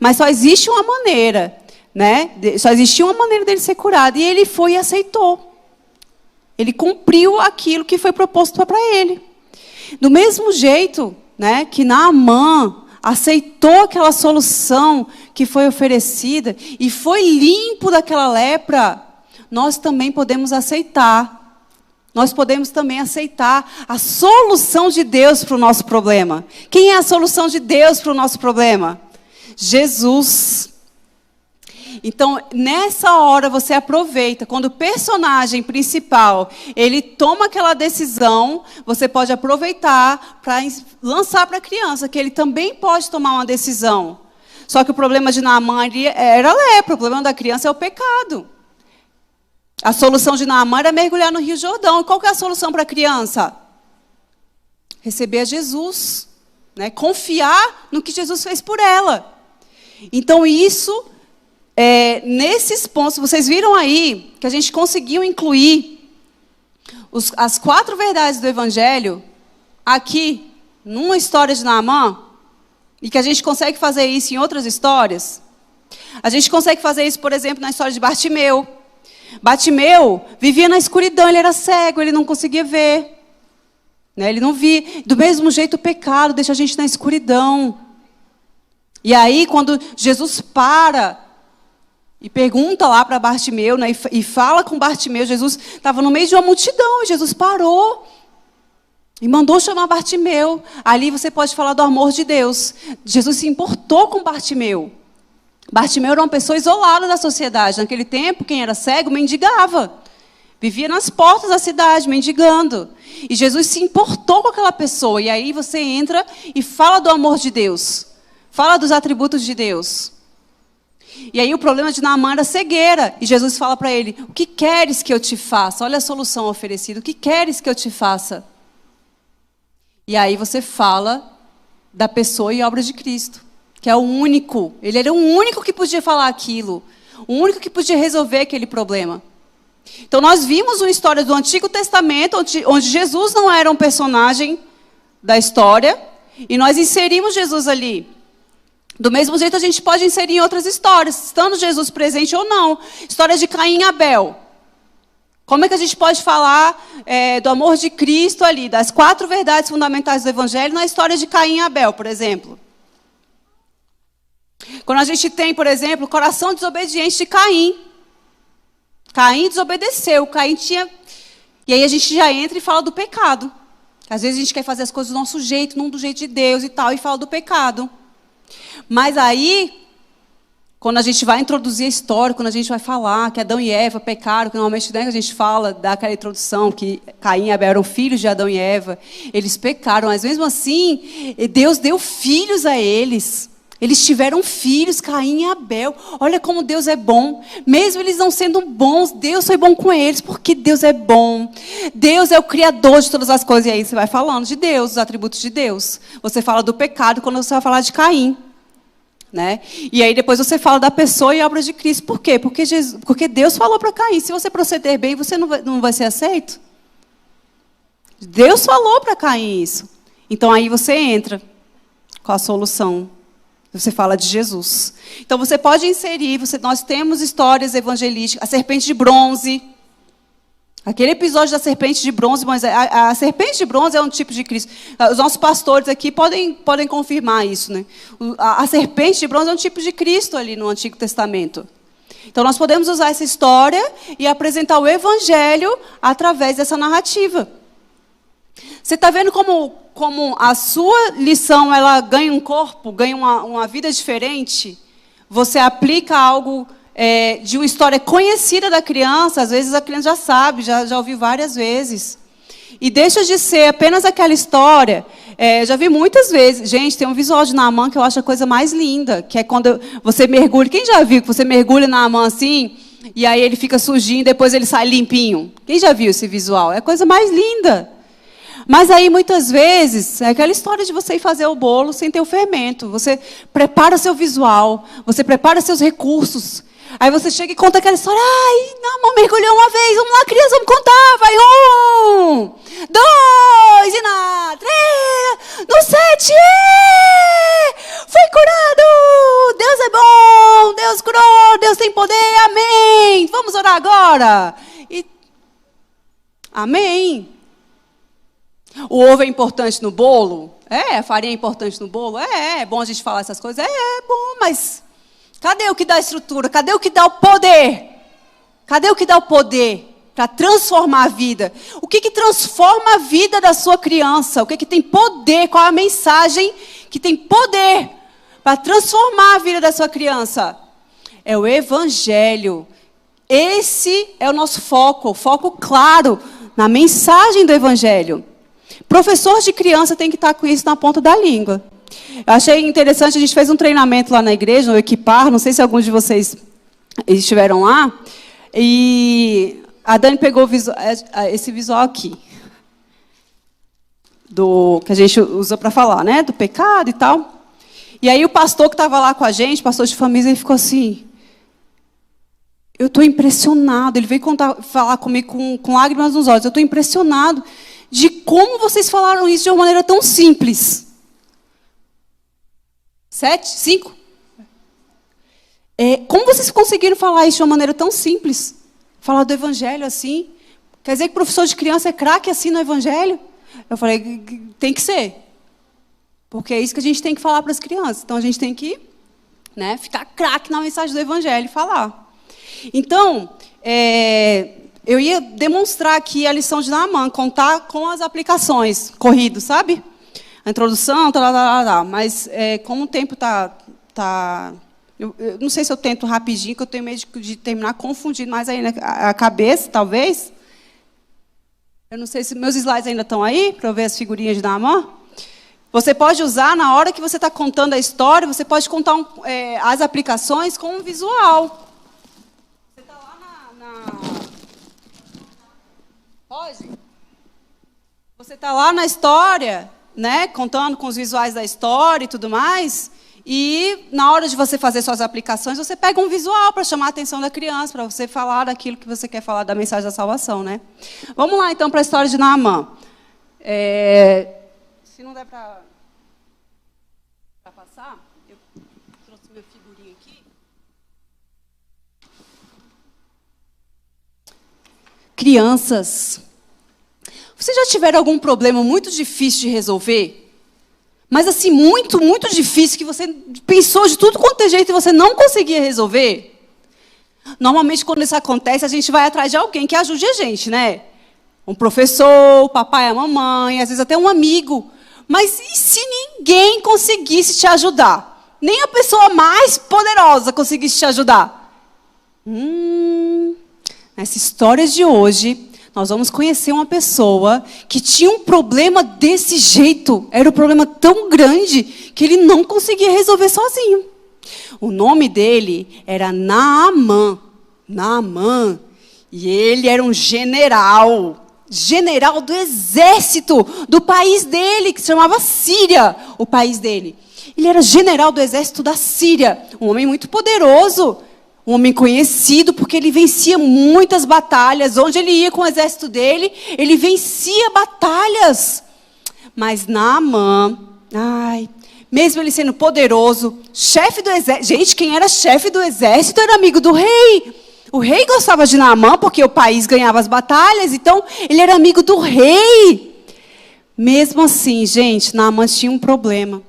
Mas só existe uma maneira, né? Só existia uma maneira dele ser curado. E ele foi e aceitou. Ele cumpriu aquilo que foi proposto para ele. Do mesmo jeito, né, que Naamã aceitou aquela solução que foi oferecida e foi limpo daquela lepra, nós também podemos aceitar. Nós podemos também aceitar a solução de Deus para o nosso problema. Quem é a solução de Deus para o nosso problema? Jesus. Então, nessa hora, você aproveita. Quando o personagem principal, ele toma aquela decisão, você pode aproveitar para lançar para a criança, que ele também pode tomar uma decisão. Só que o problema de Naamã era a lepra, o problema da criança é o pecado. A solução de Naamã era mergulhar no Rio Jordão. E qual que é a solução para a criança? Receber a Jesus, né? Confiar no que Jesus fez por ela. Então, isso... nesses pontos, vocês viram aí que a gente conseguiu incluir as 4 verdades do Evangelho aqui, numa história de Naamã, e que a gente consegue fazer isso em outras histórias. A gente consegue fazer isso, por exemplo, na história de Bartimeu. Bartimeu vivia na escuridão, ele era cego, ele não conseguia ver. Né? Ele não via. Do mesmo jeito, o pecado deixa a gente na escuridão. E aí, quando Jesus para... e pergunta lá para Bartimeu, né, e fala com Bartimeu. Jesus estava no meio de uma multidão, e Jesus parou e mandou chamar Bartimeu. Ali você pode falar do amor de Deus. Jesus se importou com Bartimeu. Bartimeu era uma pessoa isolada da sociedade. Naquele tempo, quem era cego mendigava. Vivia nas portas da cidade, mendigando. E Jesus se importou com aquela pessoa. E aí você entra e fala do amor de Deus. Fala dos atributos de Deus. E aí o problema de Naamã era cegueira. E Jesus fala para ele, o que queres que eu te faça? Olha a solução oferecida, o que queres que eu te faça? E aí você fala da pessoa e obra de Cristo, que é o único. Ele era o único que podia falar aquilo. O único que podia resolver aquele problema. Então nós vimos uma história do Antigo Testamento, onde Jesus não era um personagem da história, e nós inserimos Jesus ali. Do mesmo jeito a gente pode inserir em outras histórias, estando Jesus presente ou não. História de Caim e Abel. Como é que a gente pode falar do amor de Cristo ali, das 4 verdades fundamentais do Evangelho, na história de Caim e Abel, por exemplo? Quando a gente tem, por exemplo, o coração desobediente de Caim. Caim desobedeceu, Caim tinha... E aí a gente já entra e fala do pecado. Às vezes a gente quer fazer as coisas do nosso jeito, não do jeito de Deus e tal, e fala do pecado. Mas aí, quando a gente vai introduzir a história, quando a gente vai falar que Adão e Eva pecaram, que normalmente, né, a gente fala, dá aquela introdução, que Caim e Abel eram filhos de Adão e Eva, eles pecaram, mas mesmo assim, Deus deu filhos a eles. Eles tiveram filhos, Caim e Abel. Olha como Deus é bom. Mesmo eles não sendo bons, Deus foi bom com eles, porque Deus é bom. Deus é o criador de todas as coisas. E aí você vai falando de Deus, os atributos de Deus. Você fala do pecado quando você vai falar de Caim. Né? E aí depois você fala da pessoa e obras de Cristo. Por quê? Porque Deus falou para Caim, se você proceder bem, você não vai ser aceito. Deus falou para Caim isso. Então aí você entra com a solução. Você fala de Jesus. Então você pode inserir, nós temos histórias evangelísticas, a serpente de bronze. Aquele episódio da serpente de bronze, mas a serpente de bronze é um tipo de Cristo. Os nossos pastores aqui podem confirmar isso, né? A serpente de bronze é um tipo de Cristo ali no Antigo Testamento. Então nós podemos usar essa história e apresentar o evangelho através dessa narrativa. Você está vendo como a sua lição ela ganha um corpo, ganha uma vida diferente? Você aplica algo de uma história conhecida da criança, às vezes a criança já sabe, já ouviu várias vezes. E deixa de ser apenas aquela história. Já vi muitas vezes. Gente, tem um visual de Naamã que eu acho a coisa mais linda, que é quando você mergulha. Quem já viu que você mergulha na Naamã assim, e aí ele fica sujinho, depois ele sai limpinho? Quem já viu esse visual? É a coisa mais linda. Mas aí, muitas vezes, é aquela história de você ir fazer o bolo sem ter o fermento. Você prepara seu visual, você prepara seus recursos. Aí você chega e conta aquela história. Ai, Naamã mergulhou uma vez. Vamos lá, criança, vamos contar. Vai, 1, 2, e na 3, no 7. Foi curado. Deus é bom. Deus curou. Deus tem poder. Amém. Vamos orar agora. Amém. O ovo é importante no bolo? A farinha é importante no bolo? É bom a gente falar essas coisas? É bom, mas cadê o que dá a estrutura? Cadê o que dá o poder? Cadê o que dá o poder para transformar a vida? O que transforma a vida da sua criança? O que tem poder? Qual é a mensagem que tem poder para transformar a vida da sua criança? É o Evangelho. Esse é o nosso foco claro na mensagem do Evangelho. Professor de criança tem que estar com isso na ponta da língua. Eu achei interessante, a gente fez um treinamento lá na igreja, no Equipar, não sei se alguns de vocês estiveram lá, e a Dani pegou esse visual aqui, que a gente usa para falar, né, do pecado e tal. E aí o pastor que estava lá com a gente, pastor de família, ele ficou assim, eu estou impressionado, ele veio falar comigo com lágrimas nos olhos, eu estou impressionado de como vocês falaram isso de uma maneira tão simples. 7, 5? Como vocês conseguiram falar isso de uma maneira tão simples? Falar do Evangelho assim? Quer dizer que o professor de criança é craque assim no Evangelho? Eu falei, tem que ser. Porque é isso que a gente tem que falar para as crianças. Então, a gente tem que ficar craque na mensagem do Evangelho e falar. Então, eu ia demonstrar aqui a lição de Naamã, contar com as aplicações, corrido, sabe? A introdução, mas como o tempo está... Eu não sei se eu tento rapidinho, que eu tenho medo de terminar confundindo mais ainda a cabeça, talvez. Eu não sei se meus slides ainda estão aí, para eu ver as figurinhas de Naamã. Você pode usar, na hora que você está contando a história, você pode contar as aplicações com um visual. Você está lá Pode? Você está lá na história, contando com os visuais da história e tudo mais, e na hora de você fazer suas aplicações, você pega um visual para chamar a atenção da criança, para você falar daquilo que você quer falar, da mensagem da salvação, Vamos lá, então, para a história de Naamã. Se não der para passar, eu trouxe minha figurinha aqui. Crianças, vocês já tiveram algum problema muito difícil de resolver? Mas assim, muito, muito difícil, que você pensou de tudo quanto é jeito e você não conseguia resolver? Normalmente, quando isso acontece, a gente vai atrás de alguém que ajude a gente, Um professor, o papai, a mamãe, às vezes até um amigo. Mas e se ninguém conseguisse te ajudar? Nem a pessoa mais poderosa conseguisse te ajudar? Nessa história de hoje, nós vamos conhecer uma pessoa que tinha um problema desse jeito. Era um problema tão grande que ele não conseguia resolver sozinho. O nome dele era Naamã. Naamã. E ele era um general do exército do país dele, que se chamava Síria, o país dele. Ele era general do exército da Síria, um homem muito poderoso, um homem conhecido, porque ele vencia muitas batalhas. Onde ele ia com o exército dele, ele vencia batalhas. Mas Naamã, mesmo ele sendo poderoso, chefe do exército... Gente, quem era chefe do exército era amigo do rei. O rei gostava de Naamã, porque o país ganhava as batalhas, então ele era amigo do rei. Mesmo assim, gente, Naamã tinha um problema.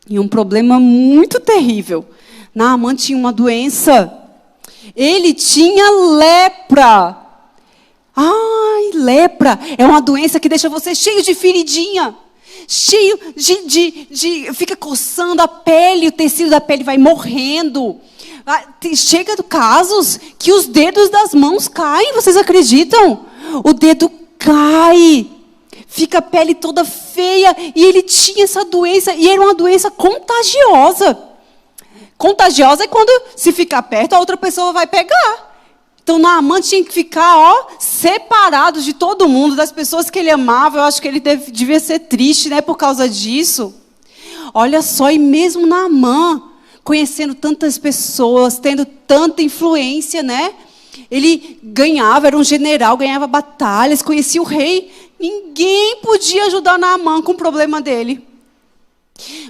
E um problema muito terrível. Naamã tinha uma doença. Ele tinha lepra. Lepra é uma doença que deixa você cheio de feridinha. Cheio fica coçando a pele, o tecido da pele vai morrendo. Chega de casos que os dedos das mãos caem, vocês acreditam? O dedo cai. Fica a pele toda feia. E ele tinha essa doença. E era uma doença contagiosa. Contagiosa é quando, se ficar perto, a outra pessoa vai pegar. Então, Naamã tinha que ficar separado de todo mundo, das pessoas que ele amava. Eu acho que ele devia ser triste, né, por causa disso. Olha só, e mesmo Naamã, conhecendo tantas pessoas, tendo tanta influência, né? Ele ganhava, era um general, ganhava batalhas, conhecia o rei. Ninguém podia ajudar Naamã com o problema dele.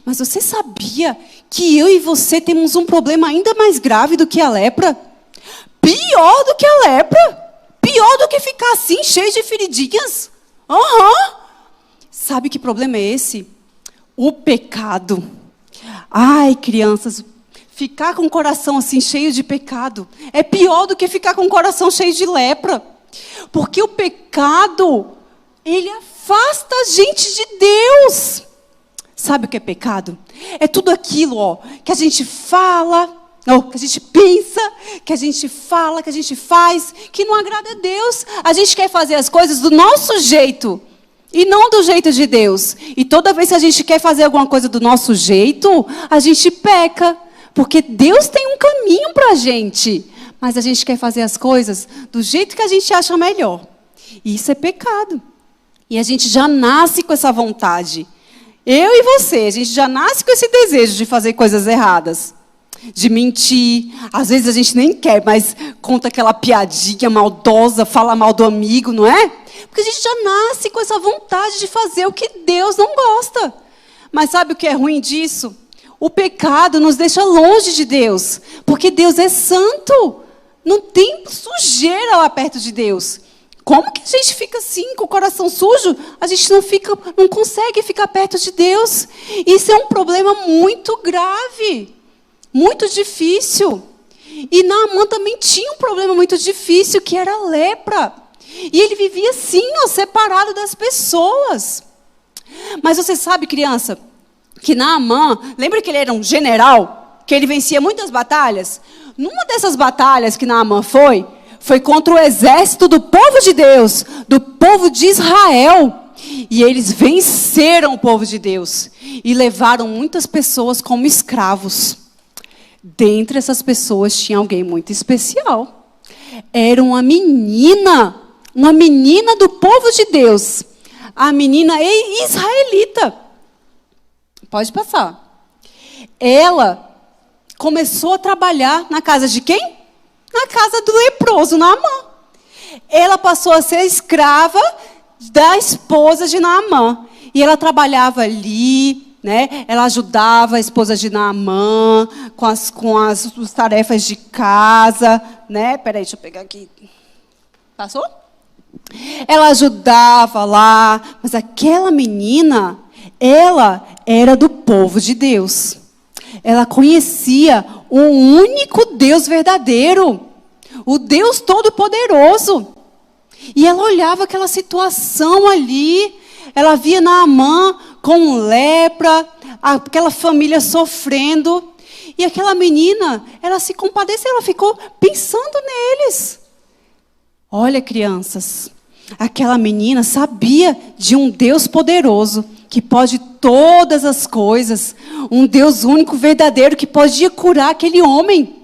Mas você sabia que eu e você temos um problema ainda mais grave do que a lepra? Pior do que a lepra? Pior do que ficar assim, cheio de feridinhas? Sabe que problema é esse? O pecado. Ai, crianças, ficar com o coração assim, cheio de pecado, é pior do que ficar com o coração cheio de lepra. Porque o pecado, ele afasta a gente de Deus. Sabe o que é pecado? É tudo aquilo, que a gente fala, que a gente pensa, que a gente fala, que a gente faz, que não agrada a Deus. A gente quer fazer as coisas do nosso jeito e não do jeito de Deus. E toda vez que a gente quer fazer alguma coisa do nosso jeito, a gente peca. Porque Deus tem um caminho para a gente. Mas a gente quer fazer as coisas do jeito que a gente acha melhor. E isso é pecado. E a gente já nasce com essa vontade. Eu e você, a gente já nasce com esse desejo de fazer coisas erradas. De mentir. Às vezes a gente nem quer, mas conta aquela piadinha maldosa, fala mal do amigo, não é? Porque a gente já nasce com essa vontade de fazer o que Deus não gosta. Mas sabe o que é ruim disso? O pecado nos deixa longe de Deus. Porque Deus é santo. Não tem sujeira lá perto de Deus. Como que a gente fica assim, com o coração sujo? A gente não consegue ficar perto de Deus. Isso é um problema muito grave. Muito difícil. E Naamã também tinha um problema muito difícil, que era a lepra. E ele vivia assim, separado das pessoas. Mas você sabe, criança, que Naamã, lembra que ele era um general? Que ele vencia muitas batalhas? Numa dessas batalhas que Naamã foi contra o exército do povo de Deus, do povo de Israel. E eles venceram o povo de Deus. E levaram muitas pessoas como escravos. Dentre essas pessoas tinha alguém muito especial. Era uma menina do povo de Deus. A menina israelita. Pode passar. Ela começou a trabalhar na casa de quem? Na casa do leproso, Naamã. Ela passou a ser escrava da esposa de Naamã. E ela trabalhava ali, né? Ela ajudava a esposa de Naamã com as tarefas de casa, né? Peraí, deixa eu pegar aqui. Passou? Ela ajudava lá, mas aquela menina, ela era do povo de Deus. Ela conhecia o único Deus verdadeiro, o Deus Todo-Poderoso. E ela olhava aquela situação ali, ela via Naamã com lepra, aquela família sofrendo. E aquela menina, ela se compadeceu, ela ficou pensando neles. Olha, crianças, aquela menina sabia de um Deus poderoso, que pode todas as coisas, um Deus único, verdadeiro, que podia curar aquele homem.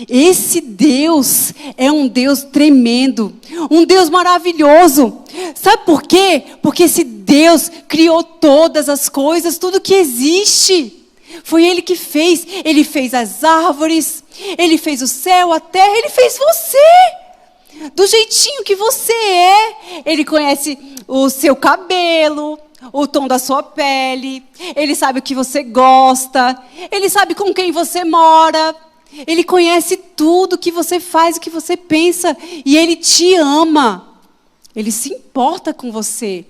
Esse Deus é um Deus tremendo, um Deus maravilhoso. Sabe por quê? Porque esse Deus criou todas as coisas, tudo que existe. Foi Ele que fez. Ele fez as árvores, Ele fez o céu, a terra, Ele fez você. Do jeitinho que você é. Ele conhece o seu cabelo, o tom da sua pele. Ele sabe o que você gosta. Ele sabe com quem você mora. Ele conhece tudo que você faz, o que você pensa. E Ele te ama. Ele se importa com você.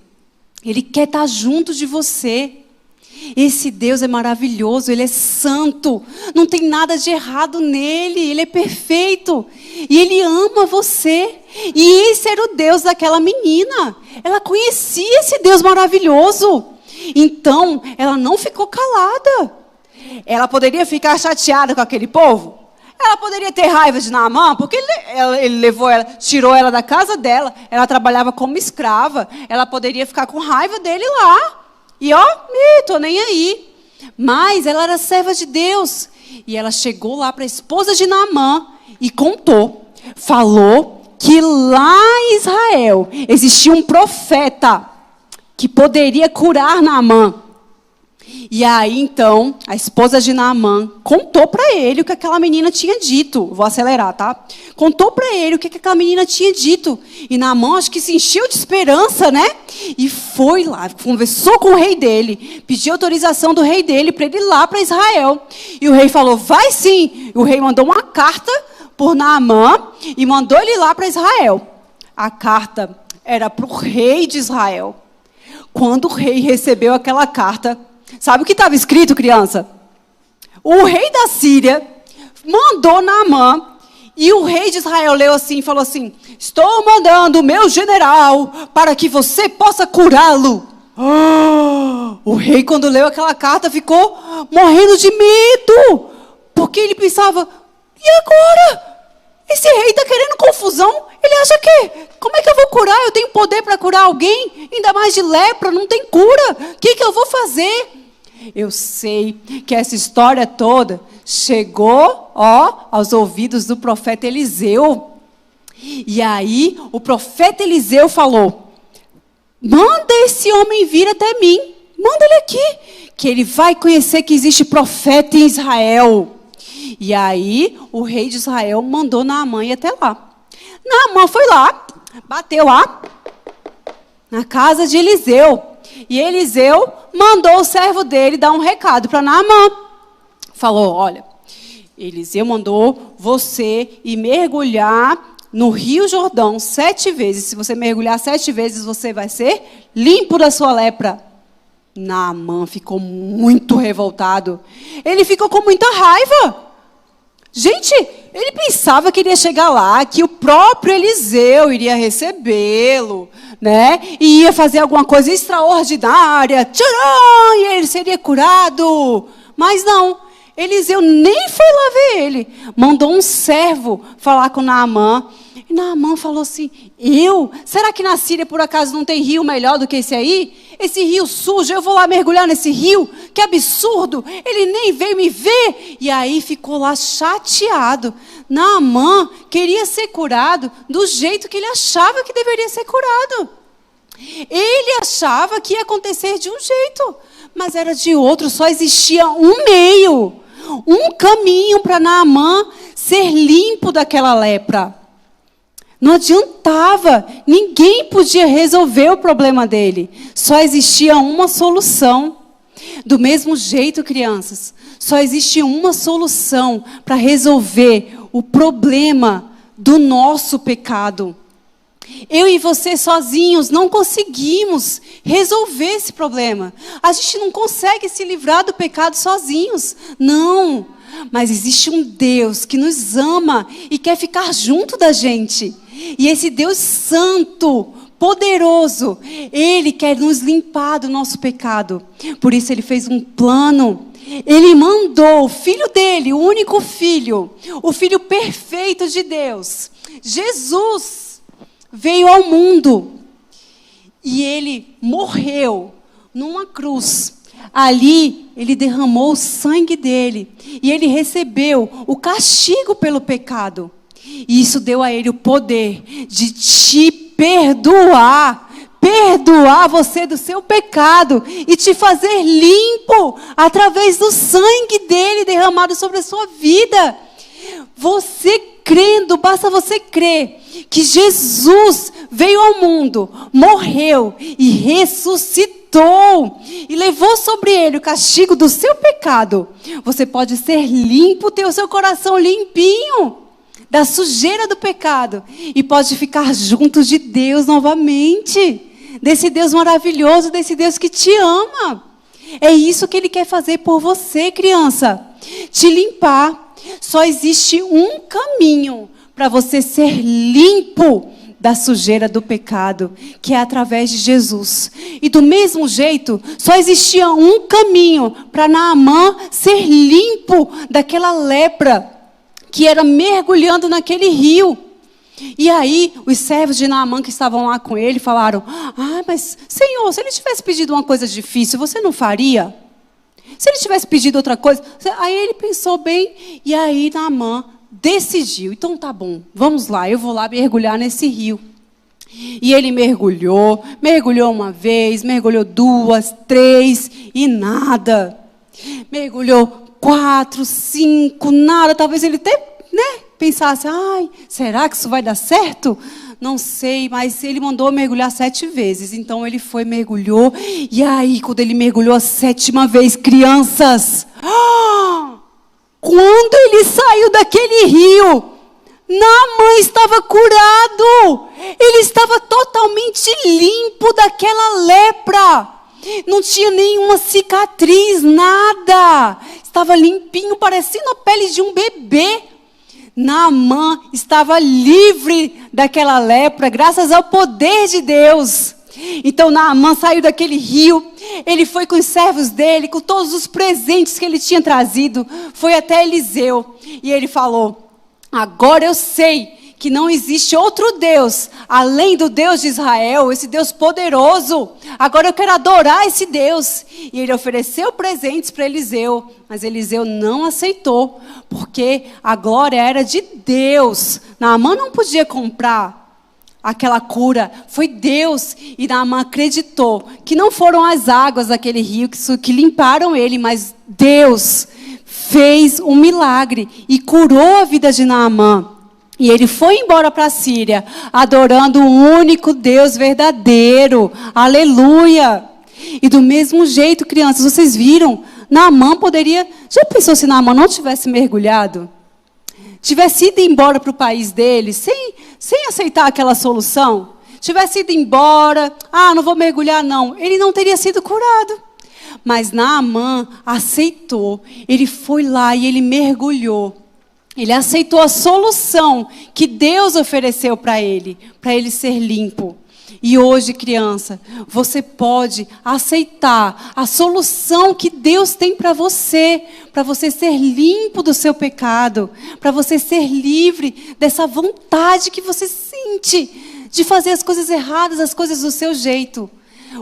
Ele quer estar junto de você. Esse Deus é maravilhoso, Ele é santo. Não tem nada de errado nele. Ele é perfeito. E Ele ama você. E esse era o Deus daquela menina. Ela conhecia esse Deus maravilhoso. Então, ela não ficou calada. Ela poderia ficar chateada com aquele povo? Ela poderia ter raiva de Naamã, porque ele levou ela, tirou ela da casa dela. Ela trabalhava como escrava. Ela poderia ficar com raiva dele lá. E tô nem aí. Mas ela era serva de Deus. E ela chegou lá para a esposa de Naamã e contou. Falou que lá em Israel existia um profeta que poderia curar Naamã. E aí, então, a esposa de Naamã contou para ele o que aquela menina tinha dito. Vou acelerar, tá? Contou para ele o que aquela menina tinha dito. E Naamã, acho que se encheu de esperança, né? E foi lá, conversou com o rei dele, pediu autorização do rei dele para ele ir lá para Israel. E o rei falou, vai sim. E o rei mandou uma carta por Naamã e mandou ele lá para Israel. A carta era para o rei de Israel. Quando o rei recebeu aquela carta, sabe o que estava escrito, criança? O rei da Síria mandou Naamã, e o rei de Israel leu assim, falou assim, estou mandando o meu general para que você possa curá-lo. O rei, quando leu aquela carta, ficou morrendo de medo, porque ele pensava, e agora? Esse rei está querendo confusão? Ele acha que, como é que eu vou curar? Eu tenho poder para curar alguém? Ainda mais de lepra, não tem cura. O que eu vou fazer? Eu sei que essa história toda chegou, aos ouvidos do profeta Eliseu. E aí, o profeta Eliseu falou, manda esse homem vir até mim. Manda ele aqui, que ele vai conhecer que existe profeta em Israel. E aí, o rei de Israel mandou Naamã ir até lá. Naamã foi lá, bateu lá, na casa de Eliseu. E Eliseu mandou o servo dele dar um recado para Naamã. Falou, olha, Eliseu mandou você ir mergulhar no Rio Jordão 7 vezes. Se você mergulhar 7 vezes, você vai ser limpo da sua lepra. Naamã ficou muito revoltado. Ele ficou com muita raiva. Gente, ele pensava que iria chegar lá, que o próprio Eliseu iria recebê-lo, né? E ia fazer alguma coisa extraordinária. Tcharam! E ele seria curado. Mas não, Eliseu nem foi lá ver ele. Mandou um servo falar com Naamã. E Naamã falou assim, será que na Síria por acaso não tem rio melhor do que esse aí? Esse rio sujo, eu vou lá mergulhar nesse rio? Que absurdo, ele nem veio me ver. E aí ficou lá chateado. Naamã queria ser curado do jeito que ele achava que deveria ser curado. Ele achava que ia acontecer de um jeito, mas era de outro, só existia um meio, um caminho para Naamã ser limpo daquela lepra. Não adiantava, ninguém podia resolver o problema dele. Só existia uma solução. Do mesmo jeito, crianças, só existe uma solução para resolver o problema do nosso pecado. Eu e você sozinhos não conseguimos resolver esse problema. A gente não consegue se livrar do pecado sozinhos. Não. Mas existe um Deus que nos ama e quer ficar junto da gente. E esse Deus santo, poderoso, Ele quer nos limpar do nosso pecado. Por isso Ele fez um plano. Ele mandou o Filho dele, o único Filho, o Filho perfeito de Deus, Jesus, veio ao mundo e ele morreu numa cruz. Ali, ele derramou o sangue dele e ele recebeu o castigo pelo pecado. E isso deu a ele o poder de te perdoar você do seu pecado e te fazer limpo através do sangue dele derramado sobre a sua vida. Você crendo, basta você crer que Jesus veio ao mundo, morreu e ressuscitou e levou sobre ele o castigo do seu pecado. Você pode ser limpo, ter o seu coração limpinho da sujeira do pecado e pode ficar junto de Deus novamente, desse Deus maravilhoso, desse Deus que te ama. É isso que Ele quer fazer por você, criança, te limpar. Só existe um caminho para você ser limpo da sujeira do pecado, que é através de Jesus. E do mesmo jeito, só existia um caminho para Naamã ser limpo daquela lepra que era mergulhando naquele rio. E aí, os servos de Naamã que estavam lá com ele falaram: mas Senhor, se ele tivesse pedido uma coisa difícil, você não faria? Se ele tivesse pedido outra coisa... Aí ele pensou bem, e aí Naamã decidiu: então tá bom, vamos lá, eu vou lá mergulhar nesse rio. E ele mergulhou uma vez, mergulhou 2, 3, e nada. Mergulhou 4, 5, nada. Talvez ele até pensasse: será que isso vai dar certo? Não sei, mas ele mandou mergulhar 7 vezes. Então ele foi, mergulhou. E aí, quando ele mergulhou a 7ª vez, crianças, quando ele saiu daquele rio, Naamã estava curado. Ele estava totalmente limpo daquela lepra. Não tinha nenhuma cicatriz, nada. Estava limpinho, parecendo a pele de um bebê. Naamã estava livre daquela lepra, graças ao poder de Deus. Então Naamã saiu daquele rio, ele foi com os servos dele, com todos os presentes que ele tinha trazido, foi até Eliseu, e ele falou: agora eu sei que não existe outro Deus, além do Deus de Israel, esse Deus poderoso. Agora eu quero adorar esse Deus. E ele ofereceu presentes para Eliseu, mas Eliseu não aceitou, porque a glória era de Deus. Naamã não podia comprar aquela cura, foi Deus. E Naamã acreditou que não foram as águas daquele rio que limparam ele, mas Deus fez um milagre e curou a vida de Naamã. E ele foi embora para a Síria, adorando o único Deus verdadeiro. Aleluia! E do mesmo jeito, crianças, vocês viram, Naamã poderia... Já pensou se Naamã não tivesse mergulhado? Tivesse ido embora para o país dele, sem aceitar aquela solução? Tivesse ido embora, não vou mergulhar não. Ele não teria sido curado. Mas Naamã aceitou, ele foi lá e ele mergulhou. Ele aceitou a solução que Deus ofereceu para ele ser limpo. E hoje, criança, você pode aceitar a solução que Deus tem para você ser limpo do seu pecado, para você ser livre dessa vontade que você sente de fazer as coisas erradas, as coisas do seu jeito.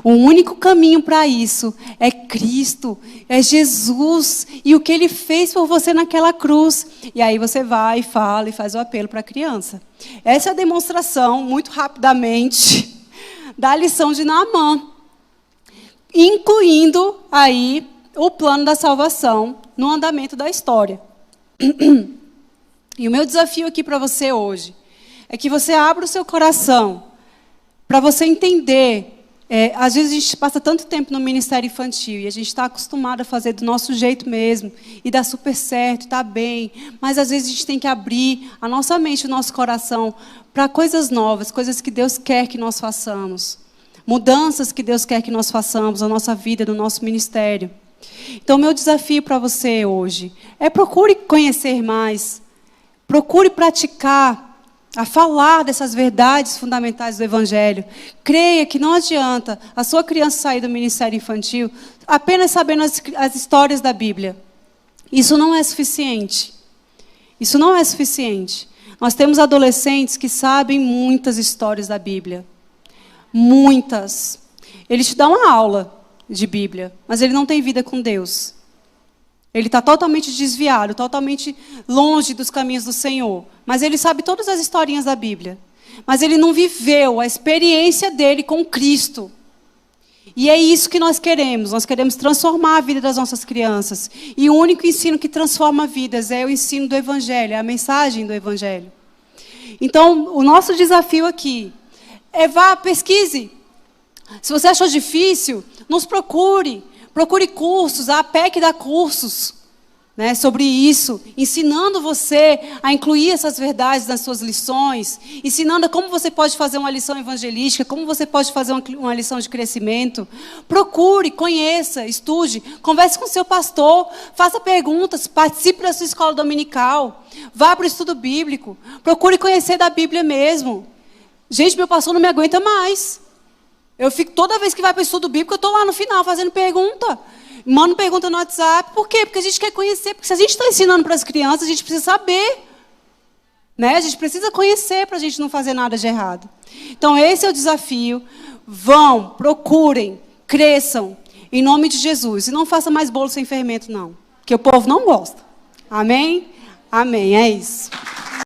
O único caminho para isso é Cristo, é Jesus e o que Ele fez por você naquela cruz. E aí você vai, fala e faz o apelo para a criança. Essa é a demonstração, muito rapidamente, da lição de Naamã, incluindo aí o plano da salvação no andamento da história. E o meu desafio aqui para você hoje é que você abra o seu coração para você entender. Às vezes a gente passa tanto tempo no ministério infantil e a gente está acostumado a fazer do nosso jeito mesmo e dá super certo, está bem, mas às vezes a gente tem que abrir a nossa mente, o nosso coração para coisas novas, coisas que Deus quer que nós façamos, mudanças que Deus quer que nós façamos na nossa vida, no nosso ministério. Então, meu desafio para você hoje é: procure conhecer mais, procure praticar, a falar dessas verdades fundamentais do Evangelho. Creia que não adianta a sua criança sair do ministério infantil apenas sabendo as histórias da Bíblia. Isso não é suficiente. Isso não é suficiente. Nós temos adolescentes que sabem muitas histórias da Bíblia. Muitas. Eles te dão uma aula de Bíblia, mas ele não tem vida com Deus. Ele está totalmente desviado, totalmente longe dos caminhos do Senhor. Mas ele sabe todas as historinhas da Bíblia. Mas ele não viveu a experiência dele com Cristo. E é isso que nós queremos. Nós queremos transformar a vida das nossas crianças. E o único ensino que transforma vidas é o ensino do Evangelho, é a mensagem do Evangelho. Então, o nosso desafio aqui é vá, pesquise. Se você achou difícil, nos procure. Procure cursos, a APEC dá cursos, né, sobre isso, ensinando você a incluir essas verdades nas suas lições, ensinando como você pode fazer uma lição evangelística, como você pode fazer uma lição de crescimento. Procure, conheça, estude, converse com seu pastor, faça perguntas, participe da sua escola dominical, vá para o estudo bíblico, procure conhecer da Bíblia mesmo. Gente, meu pastor não me aguenta mais. Eu fico, toda vez que vai para o estudo bíblico, eu estou lá no final fazendo pergunta. Mando pergunta no WhatsApp. Por quê? Porque a gente quer conhecer. Porque se a gente está ensinando para as crianças, a gente precisa saber. Né? A gente precisa conhecer para a gente não fazer nada de errado. Então, esse é o desafio. Vão, procurem, cresçam, em nome de Jesus. E não faça mais bolo sem fermento, não. Porque o povo não gosta. Amém? Amém, é isso.